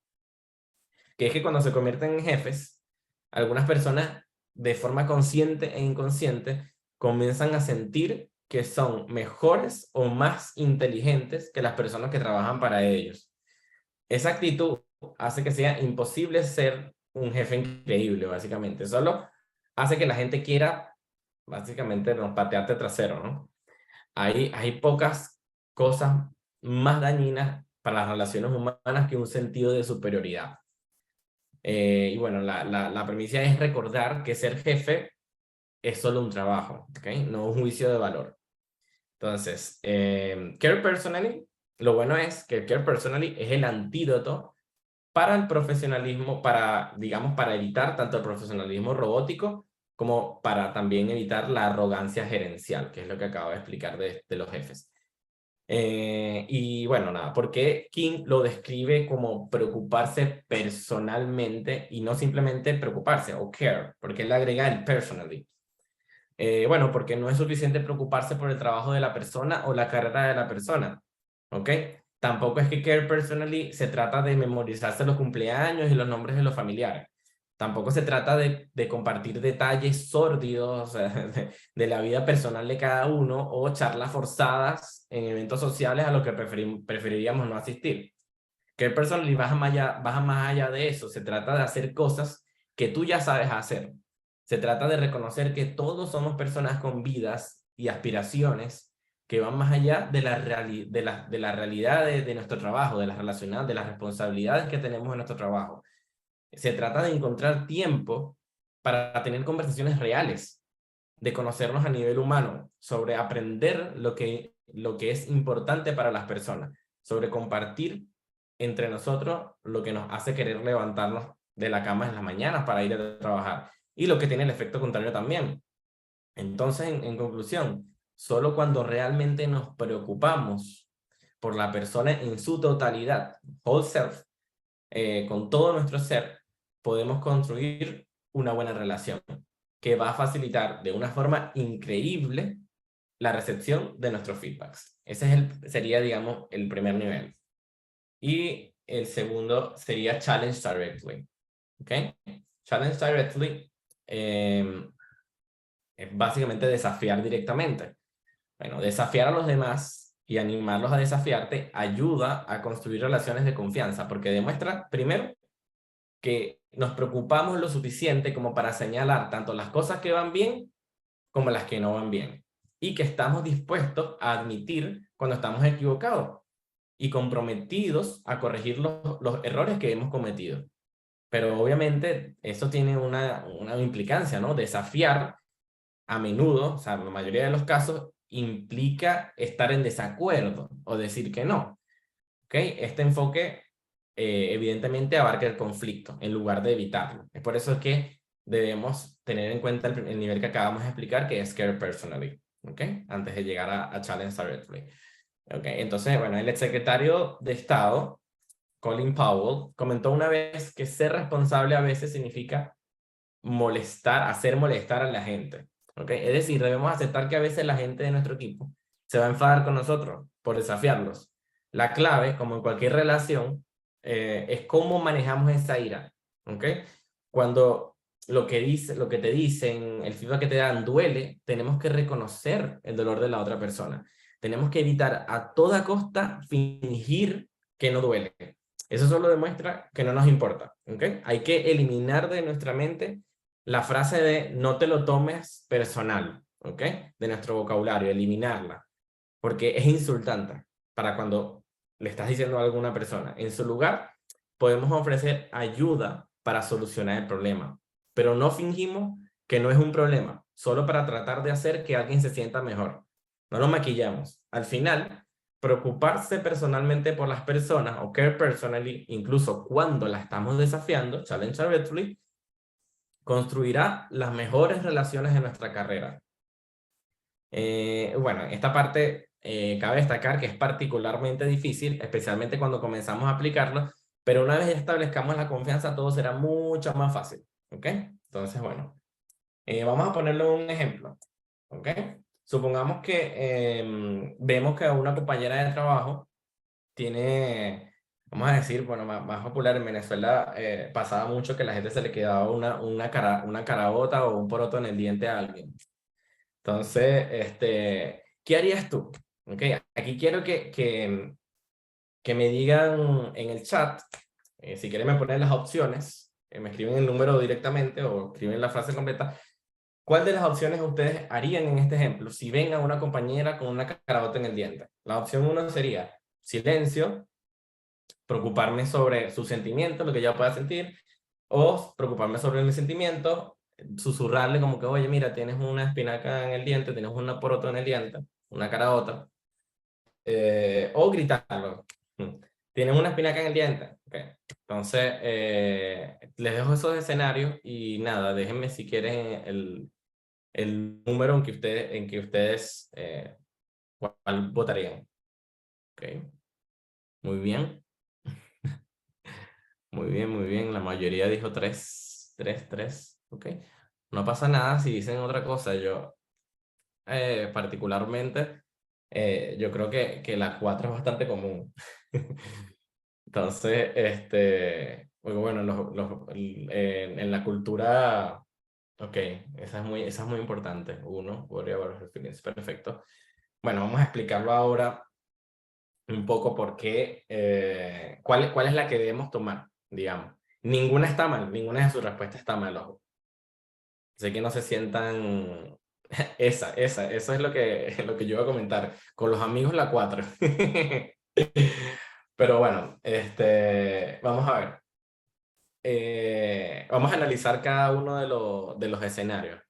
que es que cuando se convierten en jefes, algunas personas de forma consciente e inconsciente comienzan a sentir que son mejores o más inteligentes que las personas que trabajan para ellos. Esa actitud hace que sea imposible ser un jefe increíble, básicamente. Solo hace que la gente quiera, básicamente, no, patearte trasero, ¿no? Hay pocas cosas más dañinas para las relaciones humanas que un sentido de superioridad. Y bueno, la premisa es recordar que ser jefe es solo un trabajo, ¿ok? No un juicio de valor. Entonces, Care Personally, lo bueno es que Care Personally es el antídoto para el profesionalismo, para, digamos, para evitar tanto el profesionalismo robótico como para también evitar la arrogancia gerencial, que es lo que acabo de explicar de los jefes. Y bueno, nada, ¿por qué King lo describe como preocuparse personalmente y no simplemente preocuparse o care? Porque él agrega el personally. Bueno, porque no es suficiente preocuparse por el trabajo de la persona o la carrera de la persona, ¿ok? Tampoco es que care personally se trata de memorizarse los cumpleaños y los nombres de los familiares. Tampoco se trata de compartir detalles sórdidos, o sea, de la vida personal de cada uno o charlas forzadas en eventos sociales a los que preferiríamos no asistir. Care personally baja más allá de eso. Se trata de hacer cosas que tú ya sabes hacer. Se trata de reconocer que todos somos personas con vidas y aspiraciones que van más allá de la realidad de nuestro trabajo, de las relaciones, de las responsabilidades que tenemos en nuestro trabajo. Se trata de encontrar tiempo para tener conversaciones reales, de conocernos a nivel humano, sobre aprender lo que es importante para las personas, sobre compartir entre nosotros lo que nos hace querer levantarnos de la cama en las mañanas para ir a trabajar y lo que tiene el efecto contrario también. Entonces, en conclusión, solo cuando realmente nos preocupamos por la persona en su totalidad, whole self, con todo nuestro ser, podemos construir una buena relación que va a facilitar de una forma increíble la recepción de nuestros feedbacks. Ese sería, digamos, el primer nivel. Y el segundo sería challenge directly. ¿Ok? Challenge directly es básicamente desafiar directamente. Bueno, desafiar a los demás y animarlos a desafiarte ayuda a construir relaciones de confianza, porque demuestra, primero, que nos preocupamos lo suficiente como para señalar tanto las cosas que van bien como las que no van bien. Y que estamos dispuestos a admitir cuando estamos equivocados y comprometidos a corregir los errores que hemos cometido. Pero obviamente eso tiene una implicancia, ¿no? Desafiar a menudo, o sea, en la mayoría de los casos, implica estar en desacuerdo o decir que no. ¿Ok? Este enfoque evidentemente abarca el conflicto en lugar de evitarlo. Es por eso que debemos tener en cuenta el nivel que acabamos de explicar, que es care personally, ¿ok? Antes de llegar a challenge directly. ¿Ok? Entonces, bueno, el exsecretario de Estado, Colin Powell, comentó una vez que ser responsable a veces significa hacer molestar a la gente. ¿Ok? Es decir, debemos aceptar que a veces la gente de nuestro equipo se va a enfadar con nosotros por desafiarlos. La clave, como en cualquier relación, es cómo manejamos esa ira. ¿Ok? Cuando lo que te dicen, el feedback que te dan duele, tenemos que reconocer el dolor de la otra persona. Tenemos que evitar a toda costa fingir que no duele. Eso solo demuestra que no nos importa. ¿Ok? Hay que eliminar de nuestra mente la frase de no te lo tomes personal, ¿ok? De nuestro vocabulario, eliminarla, porque es insultante para cuando le estás diciendo a alguna persona. En su lugar, podemos ofrecer ayuda para solucionar el problema, pero no fingimos que no es un problema, solo para tratar de hacer que alguien se sienta mejor. No lo maquillamos. Al final, preocuparse personalmente por las personas o care personally, incluso cuando la estamos desafiando, challenge directly, construirá las mejores relaciones de nuestra carrera. Bueno, esta parte cabe destacar que es particularmente difícil, especialmente cuando comenzamos a aplicarlo, pero una vez ya establezcamos la confianza, todo será mucho más fácil, ¿ok? Entonces, bueno, vamos a ponerle un ejemplo, ¿ok? Supongamos que vemos que una compañera de trabajo tiene, vamos a decir, bueno, más popular en Venezuela, pasaba mucho que la gente se le quedaba una carabota o un poroto en el diente a alguien. Entonces, ¿qué harías tú? ¿Okay? Aquí quiero que me digan en el chat, si quieren me ponen las opciones, me escriben el número directamente o escriben la frase completa. ¿Cuál de las opciones ustedes harían en este ejemplo si ven a una compañera con una carabota en el diente? La opción 1 sería silencio, preocuparme sobre sus sentimientos, lo que ella pueda sentir, o preocuparme sobre mis sentimientos, susurrarle como que, oye, mira, tienes una espinaca en el diente, tienes una poroto en el diente, una carabota, o gritarlo. Tienes una espinaca en el diente. Okay. Entonces, les dejo esos escenarios y nada, déjenme si quieren el número en que ustedes cuál votarían. Okay. Muy bien. Muy bien, muy bien. La mayoría dijo 3, 3, 3. Ok. No pasa nada si dicen otra cosa. Yo, particularmente, yo creo que la 4 es bastante común. Entonces, bueno, en la cultura, ok, esa es muy importante. Uno, podría haber referencias. Perfecto. Bueno, vamos a explicarlo ahora un poco por qué, cuál es la que debemos tomar, digamos. Ninguna está mal, ninguna de sus respuestas está mal, ojo. Sé que no se sientan... Eso es lo que yo iba a comentar. Con los amigos la 4. Pero bueno, vamos a ver. Vamos a analizar cada uno de los escenarios.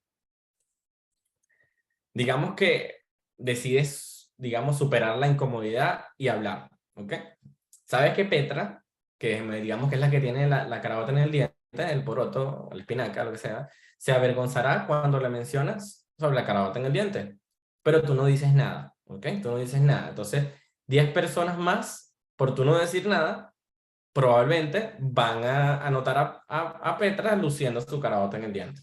Digamos que decides, digamos, superar la incomodidad y hablar, ¿ok? Sabes que Petra, digamos que es la que tiene la carabota en el diente, el poroto, la espinaca, lo que sea, se avergonzará cuando le mencionas sobre la carabota en el diente. Pero tú no dices nada, ¿ok? Tú no dices nada. Entonces, 10 personas más, por tú no decir nada, probablemente van a notar a Petra luciendo su carabota en el diente.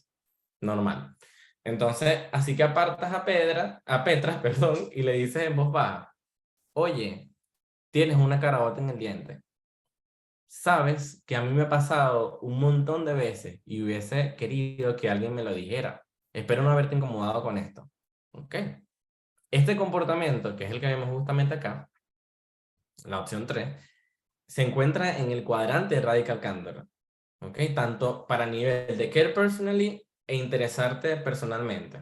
Normal. Entonces, así que apartas a Petra, perdón, y le dices en voz baja, oye, tienes una carabota en el diente. Sabes que a mí me ha pasado un montón de veces y hubiese querido que alguien me lo dijera. Espero no haberte incomodado con esto. ¿Ok? Este comportamiento, que es el que vemos justamente acá, la opción 3, se encuentra en el cuadrante de Radical Candor. ¿Ok? Tanto para nivel de care personally e interesarte personalmente,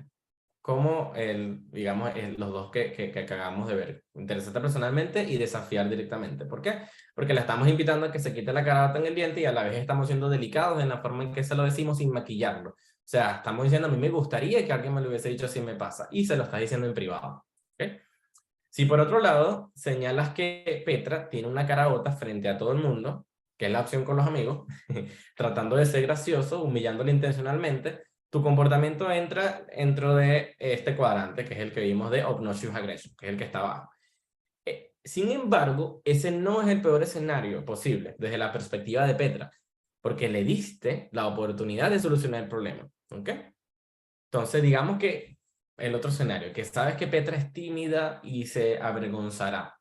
como digamos, los dos que acabamos de ver. Interesarte personalmente y desafiar directamente. ¿Por qué? Porque la estamos invitando a que se quite la carabota en el diente y a la vez estamos siendo delicados en la forma en que se lo decimos sin maquillarlo. O sea, estamos diciendo, a mí me gustaría que alguien me lo hubiese dicho si me pasa, y se lo estás diciendo en privado. ¿Okay? Si por otro lado señalas que Petra tiene una carabota frente a todo el mundo, que es la opción con los amigos, tratando de ser gracioso, humillándole intencionalmente, tu comportamiento entra dentro de este cuadrante, que es el que vimos de obnoxious aggression, que es el que está abajo. Sin embargo, ese no es el peor escenario posible desde la perspectiva de Petra, porque le diste la oportunidad de solucionar el problema. ¿Ok? Entonces, digamos que el otro escenario, que sabes que Petra es tímida y se avergonzará.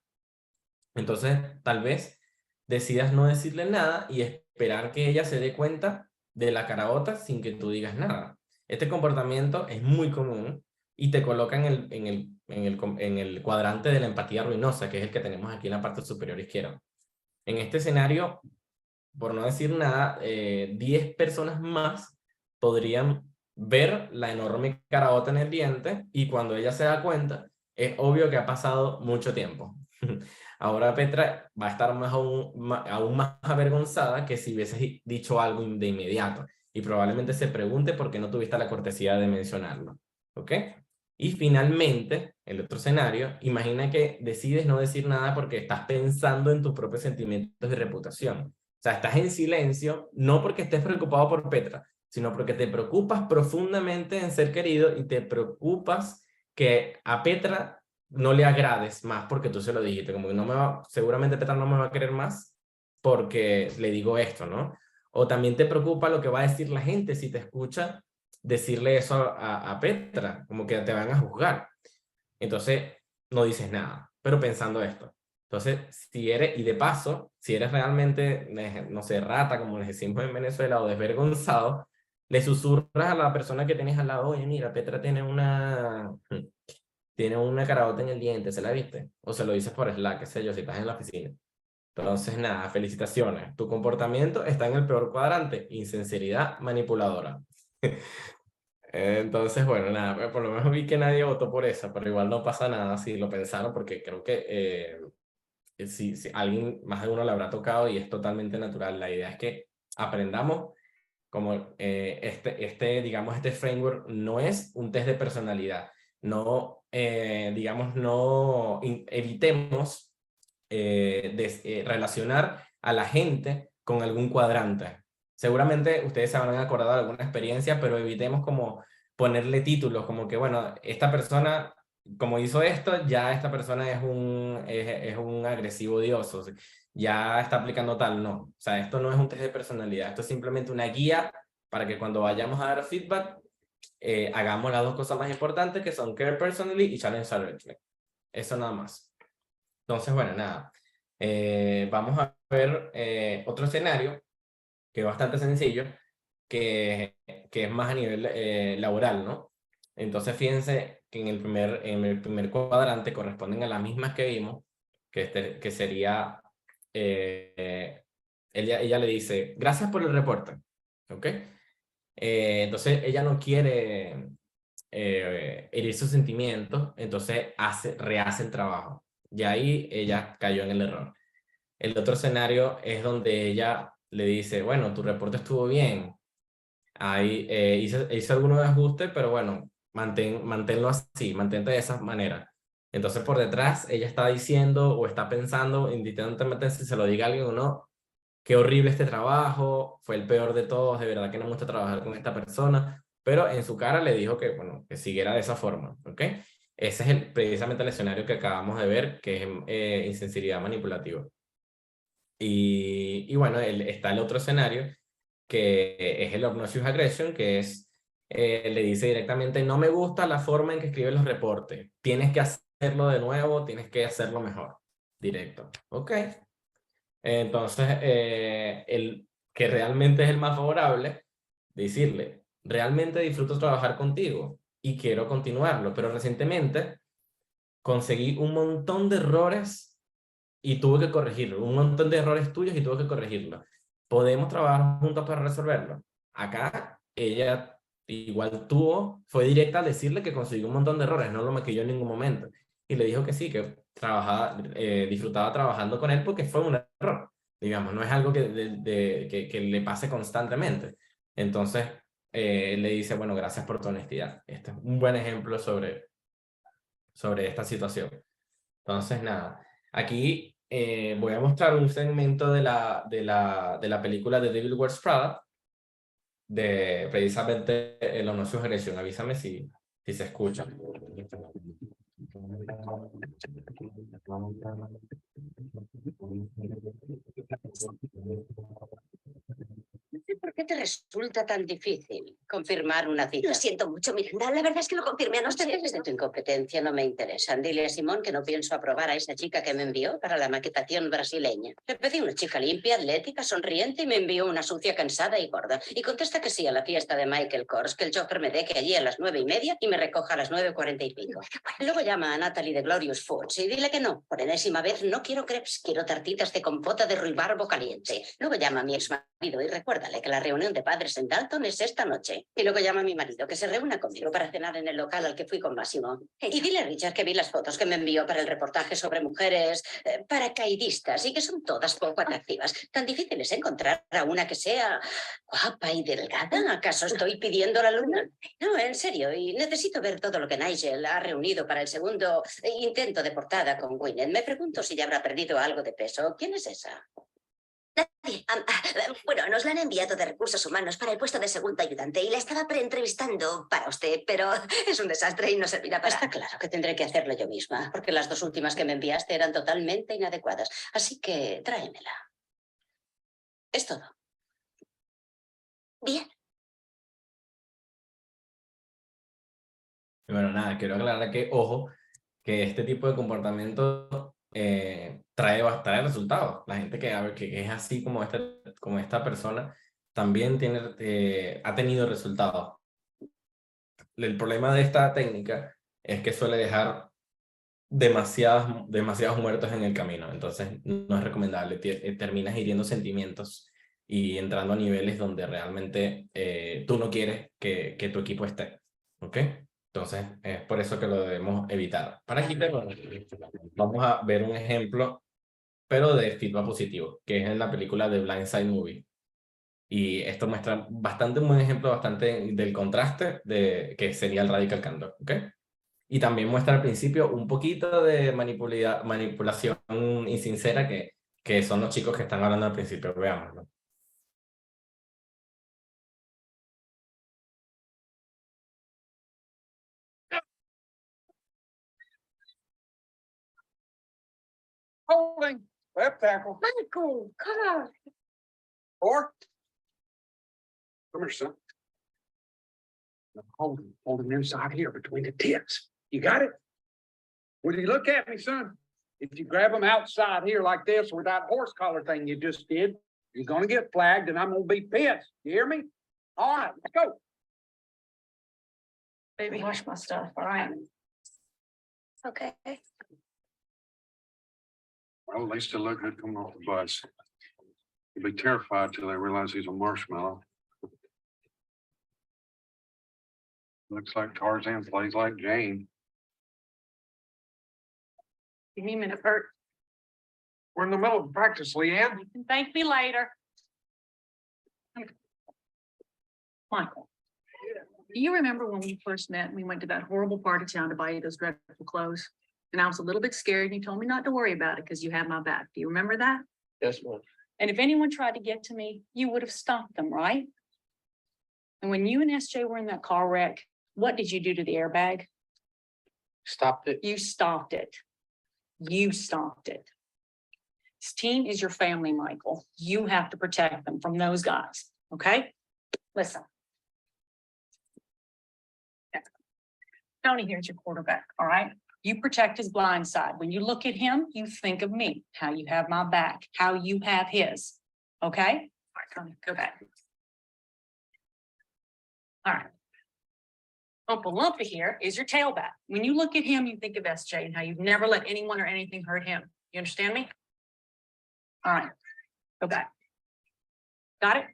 Entonces, tal vez decidas no decirle nada y esperar que ella se dé cuenta de la carabota sin que tú digas nada. Este comportamiento es muy común y te coloca en el cuadrante de la empatía ruinosa, que es el que tenemos aquí en la parte superior izquierda. En este escenario, por no decir nada, 10 personas más podrían ver la enorme carabota en el diente y cuando ella se da cuenta, es obvio que ha pasado mucho tiempo. Ahora Petra va a estar aún más avergonzada que si hubiese dicho algo de inmediato y probablemente se pregunte por qué no tuviste la cortesía de mencionarlo. ¿Ok? Y finalmente, el otro escenario, imagina que decides no decir nada porque estás pensando en tus propios sentimientos y reputación. O sea, estás en silencio, no porque estés preocupado por Petra, sino porque te preocupas profundamente en ser querido y te preocupas que a Petra no le agrades más porque tú se lo dijiste, como que no me va, seguramente Petra no me va a querer más porque le digo esto, ¿no? O también te preocupa lo que va a decir la gente si te escucha decirle eso a Petra, como que te van a juzgar. Entonces, no dices nada, pero pensando esto. Entonces, si eres, y de paso, si eres realmente, no sé, rata, como les decimos en Venezuela, o desvergonzado, le susurras a la persona que tienes al lado, oye, mira, Petra tiene una carabota en el diente, ¿se la viste? O se lo dices por Slack, qué sé yo, si estás en la oficina. Entonces, nada, felicitaciones. Tu comportamiento está en el peor cuadrante, insinceridad manipuladora. Entonces, bueno, nada, por lo menos vi que nadie votó por esa, pero igual no pasa nada si lo pensaron, porque creo que si alguien, más de uno le habrá tocado y es totalmente natural. La idea es que aprendamos como digamos, este framework no es un test de personalidad. No, digamos, no evitemos relacionar a la gente con algún cuadrante. Seguramente ustedes se habrán acordado de alguna experiencia, pero evitemos como ponerle títulos, como que, bueno, esta persona, como hizo esto, ya esta persona es un agresivo odioso, ya está aplicando tal, no. O sea, esto no es un test de personalidad, esto es simplemente una guía para que cuando vayamos a dar feedback, hagamos las dos cosas más importantes, que son care personally y challenge directly. Eso nada más. Entonces, bueno, nada. Vamos a ver otro escenario que es bastante sencillo, que es más a nivel laboral, ¿no? Entonces, fíjense que en el primer cuadrante corresponden a las mismas que vimos, que sería, ella le dice, gracias por el reporte, ¿ok? Entonces, ella no quiere herir sus sentimientos, entonces rehace el trabajo. Y ahí ella cayó en el error. El otro escenario es donde ella le dice, bueno, tu reporte estuvo bien, ahí hice algunos ajustes, pero bueno, manténlo así, mantente de esa manera. Entonces por detrás ella está diciendo o está pensando, indistintamente si se lo diga a alguien o no, qué horrible este trabajo, fue el peor de todos, de verdad que no me gusta trabajar con esta persona, pero en su cara le dijo que, bueno, que siguiera de esa forma, ¿ok? Ese es precisamente el escenario que acabamos de ver, que es insensibilidad manipulativa. Y bueno, está el otro escenario, que es el obnoxious aggression, que es, le dice directamente, no me gusta la forma en que escribes los reportes, tienes que hacerlo de nuevo, tienes que hacerlo mejor, directo, ¿ok? Entonces, el que realmente es el más favorable, decirle, realmente disfruto trabajar contigo y quiero continuarlo, pero recientemente conseguí un montón de errores y tuve que corregirlo, un montón de errores tuyos y tuve que corregirlo. ¿Podemos trabajar juntos para resolverlo? Acá ella igual fue directa a decirle que consiguió un montón de errores, no lo maquilló en ningún momento. Y le dijo que sí, que disfrutaba trabajando con él porque fue un error. Digamos, no es algo que le pase constantemente. Entonces, le dice, bueno, gracias por tu honestidad. Este es un buen ejemplo sobre esta situación. Entonces, nada, aquí voy a mostrar un segmento de la película de Devil Wears Prada, de precisamente el honor sugerencia. Avísame si se escucha. No sé por qué te resulta tan difícil confirmar una cita. Lo siento mucho, Miranda. La verdad es que lo confirmé anoche. Los detalles de tu incompetencia no me interesan. Dile a Simón que no pienso aprobar a esa chica que me envió para la maquetación brasileña. Le pedí una chica limpia, atlética, sonriente y me envió una sucia, cansada y gorda. Y contesta que sí a la fiesta de Michael Kors, que el chofer me deje allí a las 9:30 y me recoja a las 9:40 y pico. Luego llama a Natalie de Glorious Foods y dile que no. Por enésima vez, no quiero crepes, quiero tartitas de compota de ruibarbo caliente. Luego llama a mi exmarido y recuérdale que la reunión de padres en Dalton es esta noche. Y luego llama a mi marido que se reúna conmigo para cenar en el local al que fui con Máximo. Y dile a Richard que vi las fotos que me envió para el reportaje sobre mujeres paracaidistas y que son todas poco atractivas. ¿Tan difícil es encontrar a una que sea guapa y delgada? ¿Acaso estoy pidiendo la luna? No, en serio, y necesito ver todo lo que Nigel ha reunido para el segundo intento de portada con Gwyneth. Me pregunto si ya habrá perdido algo de peso. ¿Quién es esa? Nadie. Bueno, nos la han enviado de recursos humanos para el puesto de segundo ayudante y la estaba preentrevistando para usted, pero es un desastre y no servirá para... Está claro que tendré que hacerlo yo misma, porque las 2 últimas que me enviaste eran totalmente inadecuadas. Así que tráemela. Es todo. Bien. Y bueno, nada, quiero aclarar que, ojo, que este tipo de comportamiento trae resultados. La gente que es así como esta persona también ha tenido resultados. El problema de esta técnica es que suele dejar demasiados muertos en el camino. Entonces no es recomendable. Terminas hiriendo sentimientos y entrando a niveles donde realmente tú no quieres que tu equipo esté. ¿Ok? Entonces, es por eso que lo debemos evitar. Para aquí vamos a ver un ejemplo, pero de feedback positivo, que es en la película de Blind Side Movie. Y esto muestra un buen ejemplo bastante del contraste que sería el Radical Candor, ¿ok? Y también muestra al principio un poquito de manipulación insincera que son los chicos que están hablando al principio. Veámoslo. Holding, left tackle. Michael, come on. 4. Come here, son. Now hold him inside here between the tits. You got it? Will you look at me, son? If you grab him outside here like this with that horse collar thing you just did, you're gonna get flagged and I'm gonna be pissed. You hear me? All right, let's go. Baby, hush my stuff, all right? Okay. Well, they still look good coming off the bus. They'll be terrified till they realize he's a marshmallow. Looks like Tarzan plays like Jane. Give me a minute, Bert. We're in the middle of practice, Leanne. You can thank me later. Michael, do you remember when we first met and we went to that horrible part of town to buy you those dreadful clothes? And I was a little bit scared and you told me not to worry about it because you had my back. Do you remember that? Yes, ma'am. And if anyone tried to get to me, you would have stopped them, right? And when you and SJ were in that car wreck, what did you do to the airbag? Stopped it. You stopped it. You stopped it. This team is your family, Michael. You have to protect them from those guys, okay? Listen. Tony here's your quarterback, all right? You protect his blind side. When you look at him, you think of me, how you have my back, how you have his, okay? All right, Tony, go back. All right. Uncle Lumpy here is your tailback. When you look at him, you think of SJ and how you've never let anyone or anything hurt him. You understand me? All right, go back. Got it?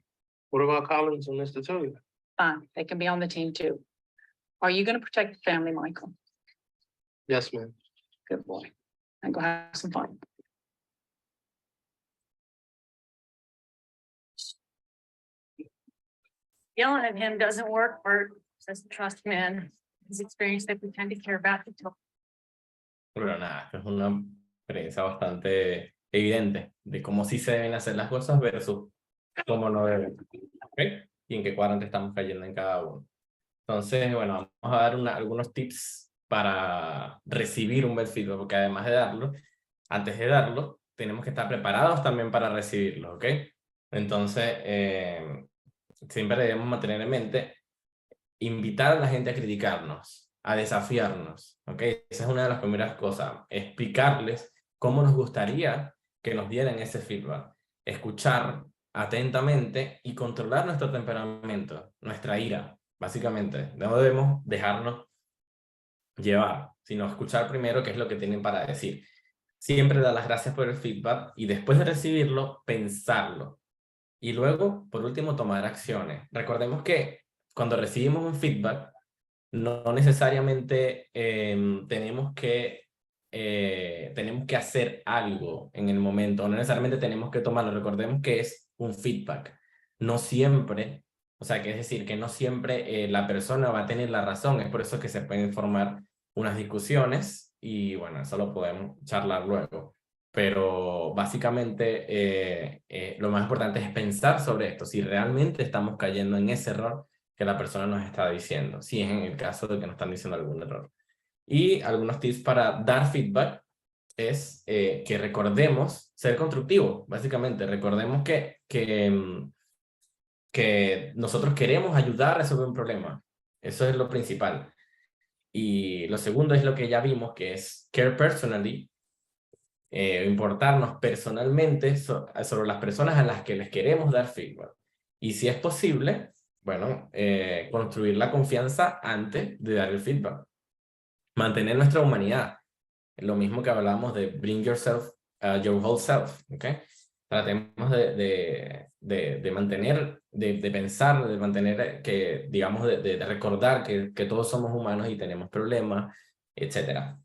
What about Collins and Mr. Tony? Fine, they can be on the team too. Are you gonna protect the family, Michael? Yes, ma'am. Good boy. And go have some fun. Yelling at him doesn't work, Bert. Doesn't trust men. His experience they pretend to care about until Pero nada, esto es una experiencia bastante evidente de cómo sí se deben hacer las cosas versus cómo no deben. ¿Ok? Y en qué cuadrante estamos cayendo en cada uno. Entonces, bueno, vamos a dar algunos tips para recibir un buen feedback, porque además de darlo, antes de darlo, tenemos que estar preparados también para recibirlo, ¿ok? Entonces, siempre debemos mantener en mente invitar a la gente a criticarnos, a desafiarnos, ¿ok? Esa es una de las primeras cosas, explicarles cómo nos gustaría que nos dieran ese feedback, escuchar atentamente y controlar nuestro temperamento, nuestra ira, básicamente. No debemos dejarnos llevar, sino escuchar primero qué es lo que tienen para decir. Siempre dar las gracias por el feedback y después de recibirlo, pensarlo. Y luego, por último, tomar acciones. Recordemos que cuando recibimos un feedback, no necesariamente tenemos que hacer algo en el momento, no necesariamente tenemos que tomarlo. Recordemos que es un feedback. No siempre, o sea, que es decir, que no siempre la persona va a tener la razón. Es por eso que se pueden formar unas discusiones y bueno, eso lo podemos charlar luego. pero básicamente lo más importante es pensar sobre esto, si realmente estamos cayendo en ese error que la persona nos está diciendo, si es en el caso de que nos están diciendo algún error. Y algunos tips para dar feedback es que recordemos ser constructivos, básicamente. Recordemos que nosotros queremos ayudar a resolver un problema. Eso es lo principal. Y lo segundo es lo que ya vimos, que es care personally, importarnos personalmente sobre las personas a las que les queremos dar feedback. Y si es posible, bueno, construir la confianza antes de dar el feedback. Mantener nuestra humanidad. Lo mismo que hablábamos de bring yourself, your whole self, ¿ok? Tratemos de mantener, de pensar, de mantener que, digamos, de recordar que todos somos humanos y tenemos problemas, etc.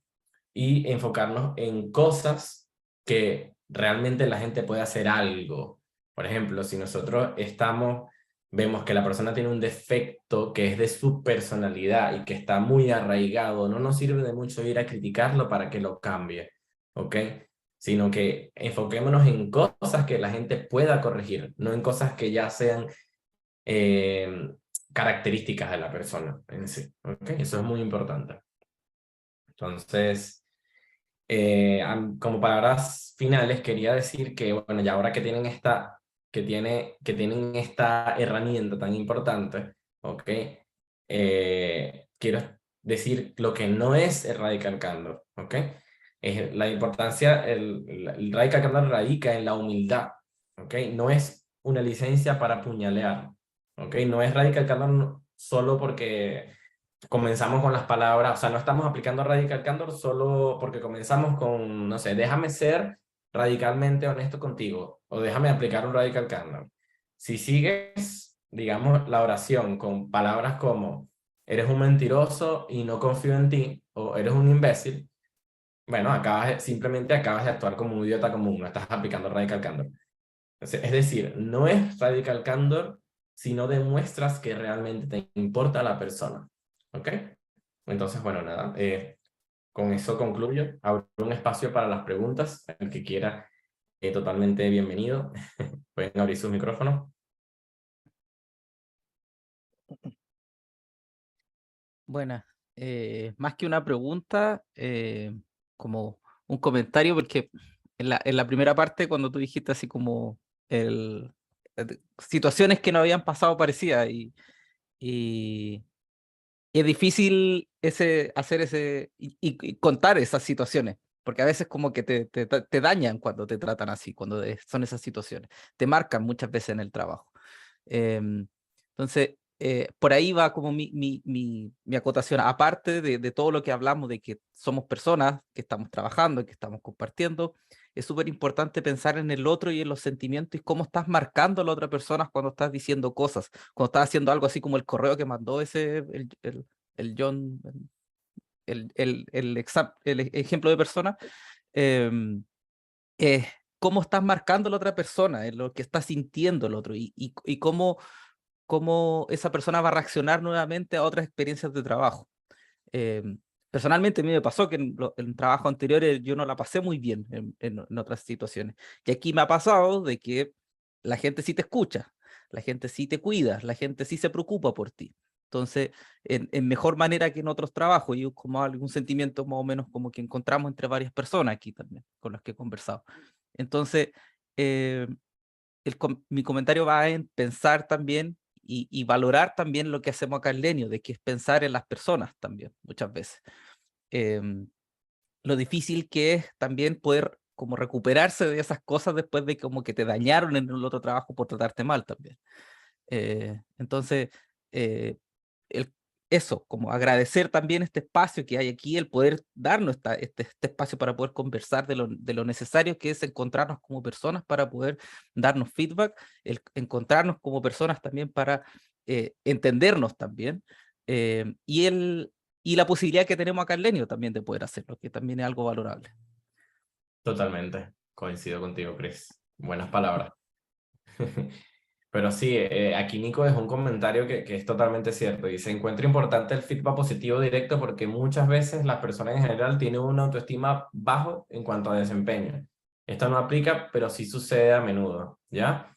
Y enfocarnos en cosas que realmente la gente puede hacer algo. Por ejemplo, si nosotros vemos que la persona tiene un defecto que es de su personalidad y que está muy arraigado, no nos sirve de mucho ir a criticarlo para que lo cambie, ¿ok? Sino que enfoquémonos en cosas que la gente pueda corregir, no en cosas que ya sean características de la persona en sí, ¿ok? Eso es muy importante. Entonces, como palabras finales, quería decir que, bueno, ya ahora que tienen tienen esta herramienta tan importante, ¿ok? Quiero decir lo que no es el Radical Candor, ¿ok? Es la importancia, el Radical Candor radica en la humildad, ¿ok? No es una licencia para apuñalear, ¿ok? No es Radical Candor solo porque comenzamos con las palabras, o sea, no estamos aplicando Radical Candor solo porque comenzamos con, no sé, déjame ser radicalmente honesto contigo, o déjame aplicar un Radical Candor. Si sigues, digamos, la oración con palabras como eres un mentiroso y no confío en ti, o eres un imbécil, bueno, simplemente acabas de actuar como un idiota común, no estás aplicando Radical Candor. Es decir, no es Radical Candor si no demuestras que realmente te importa la persona. ¿Ok? Entonces, bueno, nada, con eso concluyo. Abro un espacio para las preguntas. El que quiera, totalmente bienvenido. Pueden abrir sus micrófonos. Buena. Más que una pregunta, como un comentario, porque en la primera parte, cuando tú dijiste así como situaciones que no habían pasado parecidas, y es difícil hacer y contar esas situaciones, porque a veces como que te dañan cuando te tratan así, cuando son esas situaciones, te marcan muchas veces en el trabajo. Entonces, por ahí va como mi acotación, aparte de todo lo que hablamos, de que somos personas que estamos trabajando, que estamos compartiendo. Es súper importante pensar en el otro y en los sentimientos y cómo estás marcando a la otra persona cuando estás diciendo cosas, cuando estás haciendo algo así como el correo que mandó el John, el ejemplo de persona. em, Cómo estás marcando a la otra persona, en lo que está sintiendo el otro, y cómo esa persona va a reaccionar nuevamente a otras experiencias de trabajo. Personalmente a mí me pasó que en trabajos anteriores yo no la pasé muy bien en otras situaciones. Y aquí me ha pasado de que la gente sí te escucha, la gente sí te cuida, la gente sí se preocupa por ti. Entonces, en mejor manera que en otros trabajos, y como algún sentimiento más o menos como que encontramos entre varias personas aquí también, con las que he conversado. Entonces, eh, mi comentario va en pensar también y valorar también lo que hacemos acá en Lenio, de que es pensar en las personas también, muchas veces. Lo difícil que es también poder como recuperarse de esas cosas después de como que te dañaron en el otro trabajo por tratarte mal también. Entonces, eso, como agradecer también este espacio que hay aquí, el poder darnos este espacio para poder conversar de lo necesario que es encontrarnos como personas para poder darnos feedback, el encontrarnos como personas también para entendernos también, y la posibilidad que tenemos acá en Lenio también de poder hacerlo, que también es algo valorable. Totalmente. Coincido contigo, Chris. Buenas palabras. Pero sí, aquí Nico dejó un comentario que es totalmente cierto. Y se encuentra importante el feedback positivo directo porque muchas veces las personas en general tienen una autoestima bajo en cuanto a desempeño. Esto no aplica, pero sí sucede a menudo, ¿ya?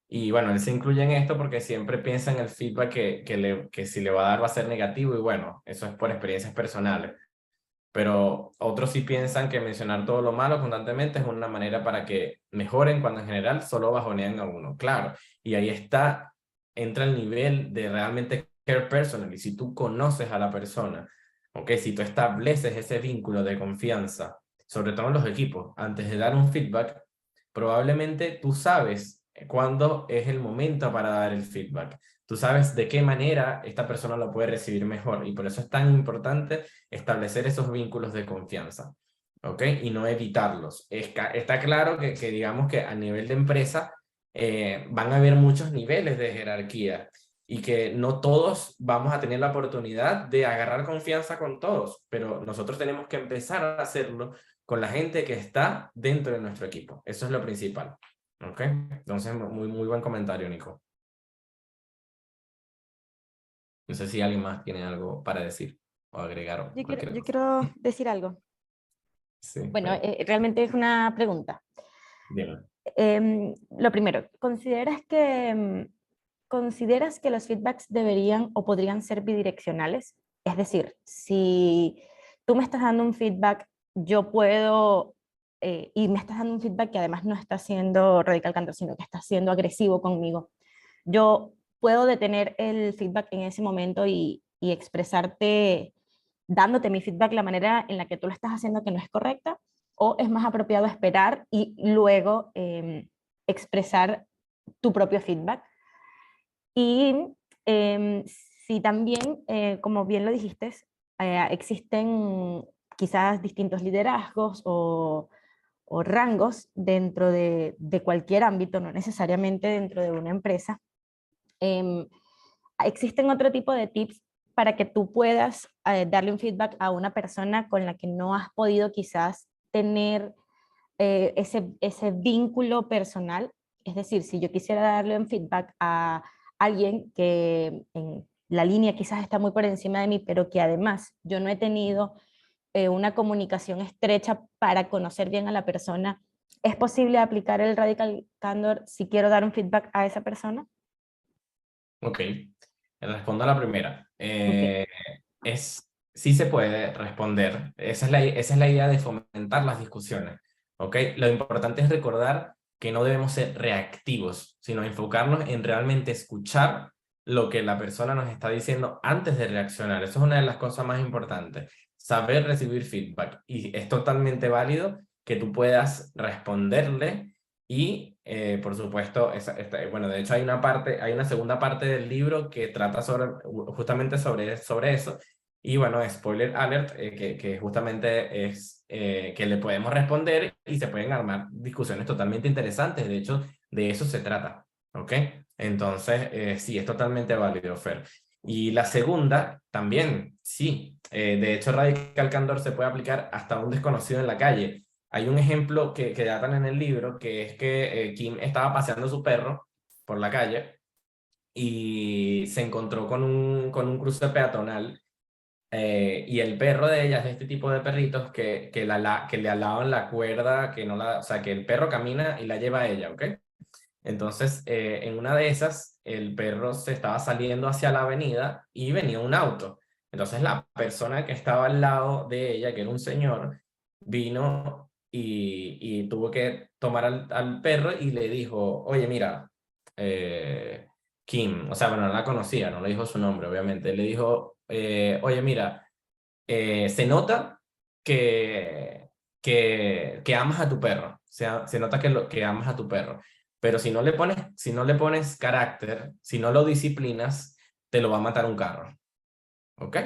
Y bueno, él se incluye en esto porque siempre piensa en el feedback que si le va a dar va a ser negativo y bueno, eso es por experiencias personales. Pero otros sí piensan que mencionar todo lo malo constantemente es una manera para que mejoren cuando en general solo bajonean a uno, claro. Y ahí entra el nivel de realmente care personal. Y si tú conoces a la persona, ¿ok? Si tú estableces ese vínculo de confianza, sobre todo en los equipos, antes de dar un feedback, probablemente tú sabes cuándo es el momento para dar el feedback. Tú sabes de qué manera esta persona lo puede recibir mejor. Y por eso es tan importante establecer esos vínculos de confianza, ¿ok? Y no evitarlos. Está claro que digamos que a nivel de empresa van a haber muchos niveles de jerarquía y que no todos vamos a tener la oportunidad de agarrar confianza con todos, pero nosotros tenemos que empezar a hacerlo con la gente que está dentro de nuestro equipo. Eso es lo principal, ¿ok? Entonces, muy buen comentario, Nico. No sé si alguien más tiene algo para decir o agregar o Yo cualquier cosa. quiero decir algo. Sí, Bueno, realmente es una pregunta. dime. Lo primero, ¿consideras que los feedbacks deberían o podrían ser bidireccionales? Es decir, si tú me estás dando un feedback, yo puedo, y me estás dando un feedback que además no está siendo radical candor, sino que está siendo agresivo conmigo, yo puedo detener el feedback en ese momento y expresarte, dándote mi feedback la manera en la que tú lo estás haciendo que no es correcta, o es más apropiado esperar y luego expresar tu propio feedback. Y si también, como bien lo dijiste, existen quizás distintos liderazgos o rangos dentro de cualquier ámbito, no necesariamente dentro de una empresa. Existen otro tipo de tips para que tú puedas darle un feedback a una persona con la que no has podido quizás tener ese vínculo personal. Es decir, si yo quisiera darle un feedback a alguien que en la línea quizás está muy por encima de mí, pero que además yo no he tenido una comunicación estrecha para conocer bien a la persona, ¿es posible aplicar el radical candor si quiero dar un feedback a esa persona? Ok, respondo a la primera. Okay. Sí se puede responder. Esa es la idea de fomentar las discusiones. ¿Ok? Lo importante es recordar que no debemos ser reactivos, sino enfocarnos en realmente escuchar lo que la persona nos está diciendo antes de reaccionar. Eso es una de las cosas más importantes. Saber recibir feedback. Y es totalmente válido que tú puedas responderle y, por supuesto, bueno, de hecho hay una segunda parte del libro que trata justamente sobre eso. Y bueno, spoiler alert, que justamente es que le podemos responder y se pueden armar discusiones totalmente interesantes. De hecho, de eso se trata, ¿ok? Entonces, sí, es totalmente válido, Fer. Y la segunda, también, sí. De hecho, Radical Candor se puede aplicar hasta a un desconocido en la calle. Hay un ejemplo que datan en el libro, que es que Kim estaba paseando su perro por la calle y se encontró con un cruce peatonal y el perro de ella es de este tipo de perritos que le alaban la cuerda, o sea, que el perro camina y la lleva a ella, ¿ok? Entonces, en una de esas, el perro se estaba saliendo hacia la avenida y venía un auto. Entonces, la persona que estaba al lado de ella, que era un señor, vino y tuvo que tomar al perro y le dijo, oye, mira, Kim, o sea, bueno, no la conocía, no le dijo su nombre, obviamente. Le dijo, oye, mira, se nota que amas a tu perro, o sea, se nota que amas a tu perro, pero si no le pones carácter, si no lo disciplinas, te lo va a matar un carro, ¿ok?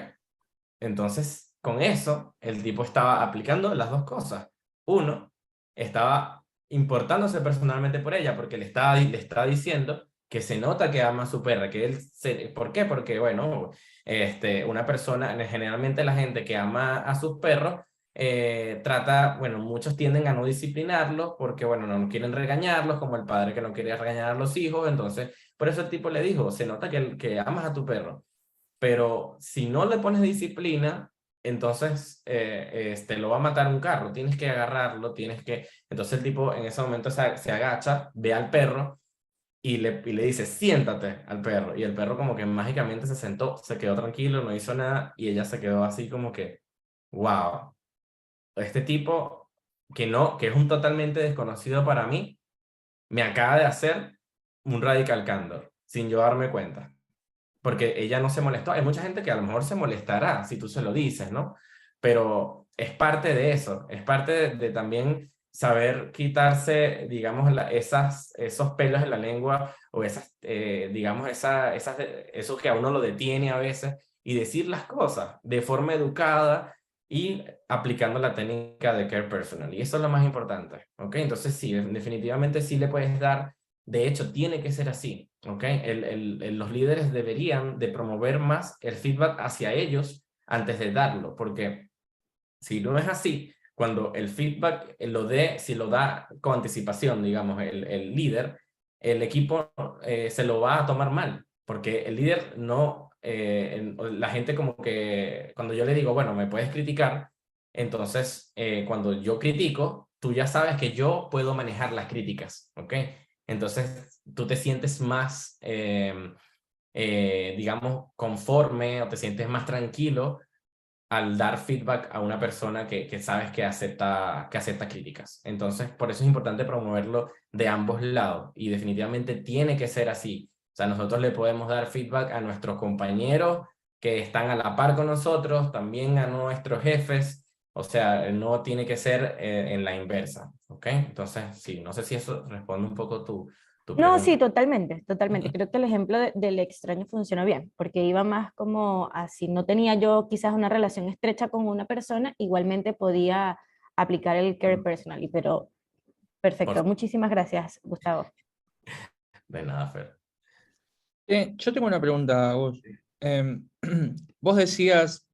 Entonces, con eso, el tipo estaba aplicando las dos cosas. Uno, estaba importándose personalmente por ella, porque le estaba diciendo que se nota que ama a su perra, ¿por qué? Porque, bueno, una persona, generalmente la gente que ama a sus perros, bueno, muchos tienden a no disciplinarlos porque, bueno, no quieren regañarlos, como el padre que no quiere regañar a los hijos, entonces, por eso el tipo le dijo, se nota que amas a tu perro. Pero si no le pones disciplina, entonces te lo va a matar un carro, tienes que agarrarlo, tienes que... Entonces el tipo en ese momento se agacha, ve al perro y le dice, siéntate al perro. Y el perro como que mágicamente se sentó, se quedó tranquilo, no hizo nada y ella se quedó así como que, wow, este tipo que es un totalmente desconocido para mí, me acaba de hacer un radical candor, sin yo darme cuenta. Porque ella no se molestó. Hay mucha gente que a lo mejor se molestará si tú se lo dices, ¿no? Pero es parte de eso, es parte de también saber quitarse, digamos, esos pelos en la lengua o digamos, eso que a uno lo detiene a veces y decir las cosas de forma educada y aplicando la técnica de care personal. Y eso es lo más importante, ¿ok? Entonces sí, definitivamente sí le puedes dar. De hecho, tiene que ser así, ¿ok? Los líderes deberían de promover más el feedback hacia ellos antes de darlo, porque si no es así, cuando el feedback si lo da con anticipación, digamos, el líder, el equipo se lo va a tomar mal, porque el líder no, la gente como que, cuando yo le digo, bueno, me puedes criticar, entonces cuando yo critico, tú ya sabes que yo puedo manejar las críticas, ¿ok? Entonces tú te sientes más, digamos, conforme o te sientes más tranquilo al dar feedback a una persona que sabes que acepta críticas. Entonces, por eso es importante promoverlo de ambos lados y definitivamente tiene que ser así. O sea, nosotros le podemos dar feedback a nuestros compañeros que están a la par con nosotros, también a nuestros jefes. O sea, no tiene que ser en la inversa, ¿ok? Entonces, sí, no sé si eso responde un poco tu No, sí, pregunta. totalmente, totalmente. Creo que el ejemplo del extraño funciona bien, porque iba más como así, no tenía yo quizás una relación estrecha con una persona, igualmente podía aplicar el care personally, pero perfecto. Por- Muchísimas gracias, Gustavo. De nada, Fer. Yo tengo una pregunta a vos. Vos decías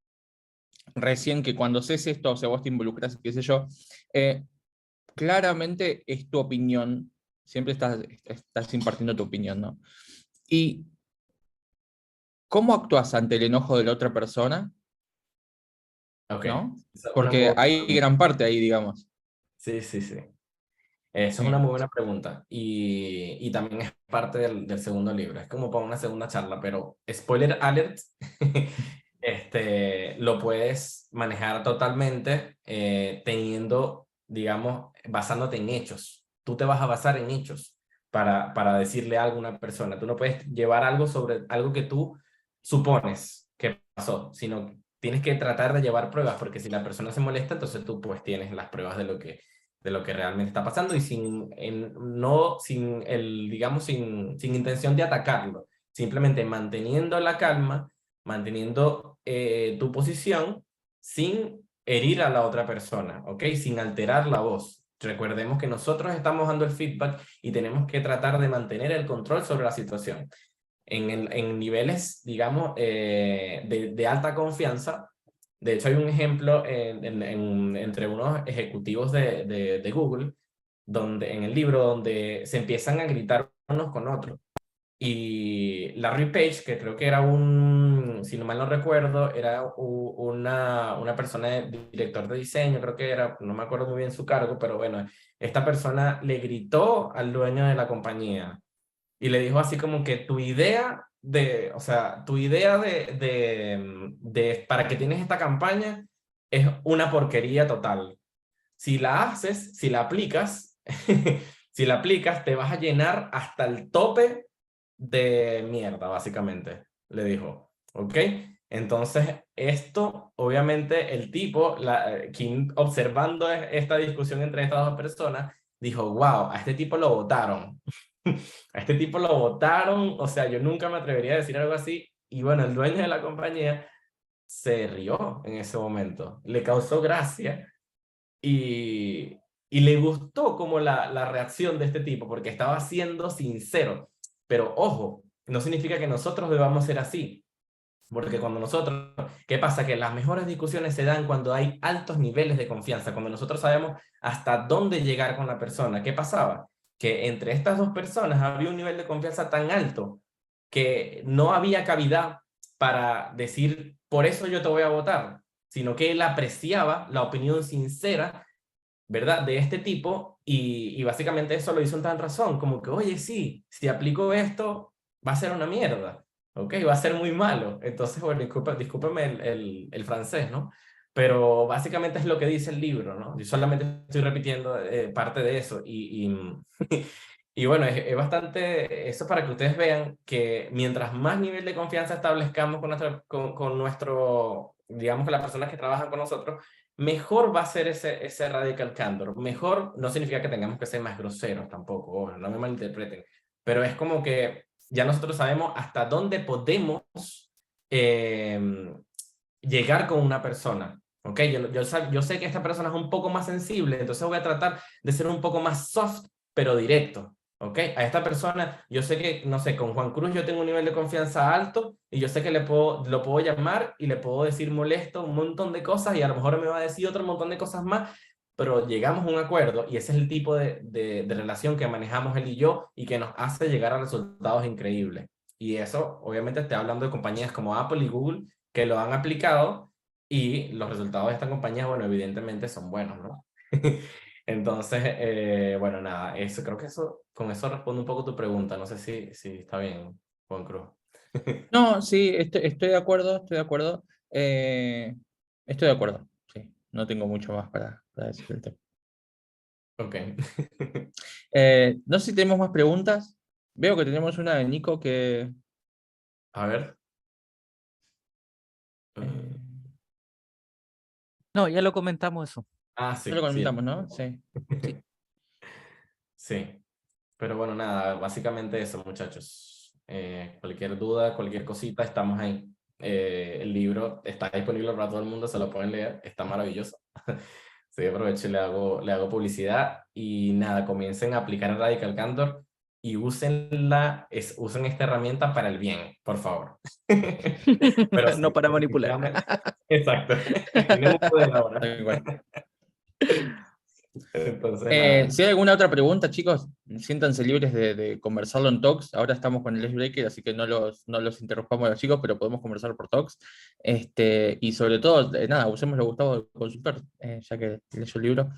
recién que cuando haces esto, o sea, vos te involucras, qué sé yo, claramente es tu opinión, siempre estás impartiendo tu opinión, ¿no? ¿Y cómo actúas ante el enojo de la otra persona? Ok. ¿No? Esa es una muy Porque buena hay pregunta. gran parte ahí, digamos. Sí, sí, sí. Eso es Sí. una muy buena pregunta y también es parte del segundo libro. Es como para una segunda charla, pero spoiler alert, lo puedes manejar totalmente teniendo, digamos, basándote en hechos. Tú te vas a basar en hechos para decirle algo a una persona. Tú no puedes llevar algo sobre algo que tú supones que pasó, sino tienes que tratar de llevar pruebas, porque si la persona se molesta, entonces tú pues tienes las pruebas de lo que realmente está pasando y digamos, sin intención de atacarlo, simplemente manteniendo la calma, manteniendo tu posición sin herir a la otra persona, ¿ok? Sin alterar la voz. Recordemos que nosotros estamos dando el feedback y tenemos que tratar de mantener el control sobre la situación. En niveles, digamos, de alta confianza. De hecho, hay un ejemplo entre unos ejecutivos de Google, en el libro, donde se empiezan a gritar unos con otros. Y Larry Page, que creo que era si no mal no recuerdo, era una persona, director de diseño, creo que era, no me acuerdo muy bien su cargo, pero bueno, esta persona le gritó al dueño de la compañía y le dijo así como que tu idea o sea, tu idea para que tienes esta campaña es una porquería total. Si la haces, si la aplicas, si la aplicas, te vas a llenar hasta el tope de mierda, básicamente, le dijo. ¿Ok? Entonces, esto, obviamente, el tipo, quien observando esta discusión entre estas dos personas, dijo, wow, a este tipo lo votaron. A este tipo lo votaron, o sea, yo nunca me atrevería a decir algo así. Y bueno, el dueño de la compañía se rió en ese momento, le causó gracia y le gustó como la reacción de este tipo, porque estaba siendo sincero. Pero ojo, no significa que nosotros debamos ser así, porque cuando nosotros, ¿qué pasa? Que las mejores discusiones se dan cuando hay altos niveles de confianza, cuando nosotros sabemos hasta dónde llegar con la persona. ¿Qué pasaba? Que entre estas dos personas había un nivel de confianza tan alto que no había cavidad para decir, por eso yo te voy a votar, sino que él apreciaba la opinión sincera, ¿verdad?, de este tipo, y básicamente eso lo hizo en tan razón, como que, oye, sí, si aplico esto, va a ser una mierda, ¿ok? Va a ser muy malo. Entonces, bueno, discúlpeme el francés, ¿no? Pero básicamente es lo que dice el libro, ¿no? Yo solamente estoy repitiendo parte de eso, y bueno, es bastante, eso para que ustedes vean que mientras más nivel de confianza establezcamos con nuestro, digamos, con las personas que trabajan con nosotros, mejor va a ser ese radical candor. Mejor no significa que tengamos que ser más groseros tampoco, ojo, no me malinterpreten, pero es como que ya nosotros sabemos hasta dónde podemos llegar con una persona. ¿Ok? Yo sé que esta persona es un poco más sensible, entonces voy a tratar de ser un poco más soft, pero directo. ¿Ok? A esta persona, yo sé que, no sé, con Juan Cruz yo tengo un nivel de confianza alto y yo sé que lo puedo llamar y le puedo decir molesto un montón de cosas y a lo mejor me va a decir otro montón de cosas más, pero llegamos a un acuerdo y ese es el tipo de relación que manejamos él y yo y que nos hace llegar a resultados increíbles. Y eso, obviamente, estoy hablando de compañías como Apple y Google que lo han aplicado y los resultados de esta compañía, bueno, evidentemente son buenos, ¿no? Entonces, bueno, nada, eso, creo que con eso respondo un poco tu pregunta. No sé si está bien, Juan Cruz. No, sí, estoy de acuerdo, estoy de acuerdo. Estoy de acuerdo, sí. No tengo mucho más para decir el tema. Ok. No sé si tenemos más preguntas. Veo que tenemos una de Nico que... A ver. eh, No, ya lo comentamos eso. Sí, ya lo sí. comentamos, ¿no? Sí. Sí. Sí. Pero bueno, nada, básicamente eso, muchachos. Cualquier duda, cualquier cosita, estamos ahí. El libro está disponible para todo el mundo, se lo pueden leer, está maravilloso. Sí, aprovecho y le hago publicidad y nada, comiencen a aplicar el Radical Candor y usen esta herramienta para el bien, por favor. Pero sí, No para manipular. definitivamente. Exacto. Tienen un poder ahora. Tal cual. Entonces, nada. Si hay alguna otra pregunta, chicos, siéntanse libres de conversarlo en Talks. Ahora estamos con el Icebreaker, así que no los interrumpamos a los chicos, pero podemos conversar por Talks. Y sobre todo, nada, usemos lo Gustavo de consultor, ya que leyó el libro.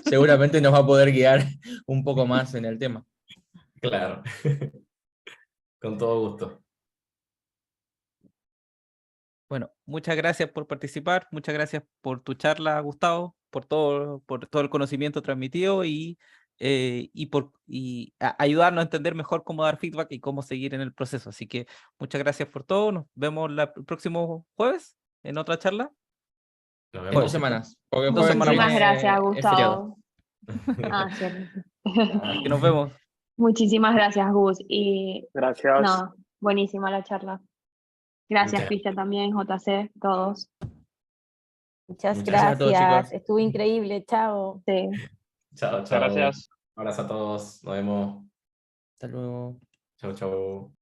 Seguramente nos va a poder guiar un poco más en el tema. Claro. Con todo gusto. Bueno, muchas gracias por participar, muchas gracias por tu charla, Gustavo, por todo el conocimiento transmitido y ayudarnos a entender mejor cómo dar feedback y cómo seguir en el proceso. Así que muchas gracias por todo. Nos vemos el próximo jueves en otra charla. Nos En vemos. 2 semanas. Porque el Dos jueves que semanas Muchísimas viene gracias, es feriado. Gustavo. Ah, cierto. Así que nos vemos. Muchísimas gracias, Gus. Y Gracias. no, buenísima la charla. Gracias, Muchas Cristian, también, JC, todos. Muchas Muchas gracias a todos, gracias. chicos. Estuvo increíble. Chao. Sí. Chao, chao. Gracias. Un abrazo a todos. Nos vemos. Hasta luego. Chao, chao.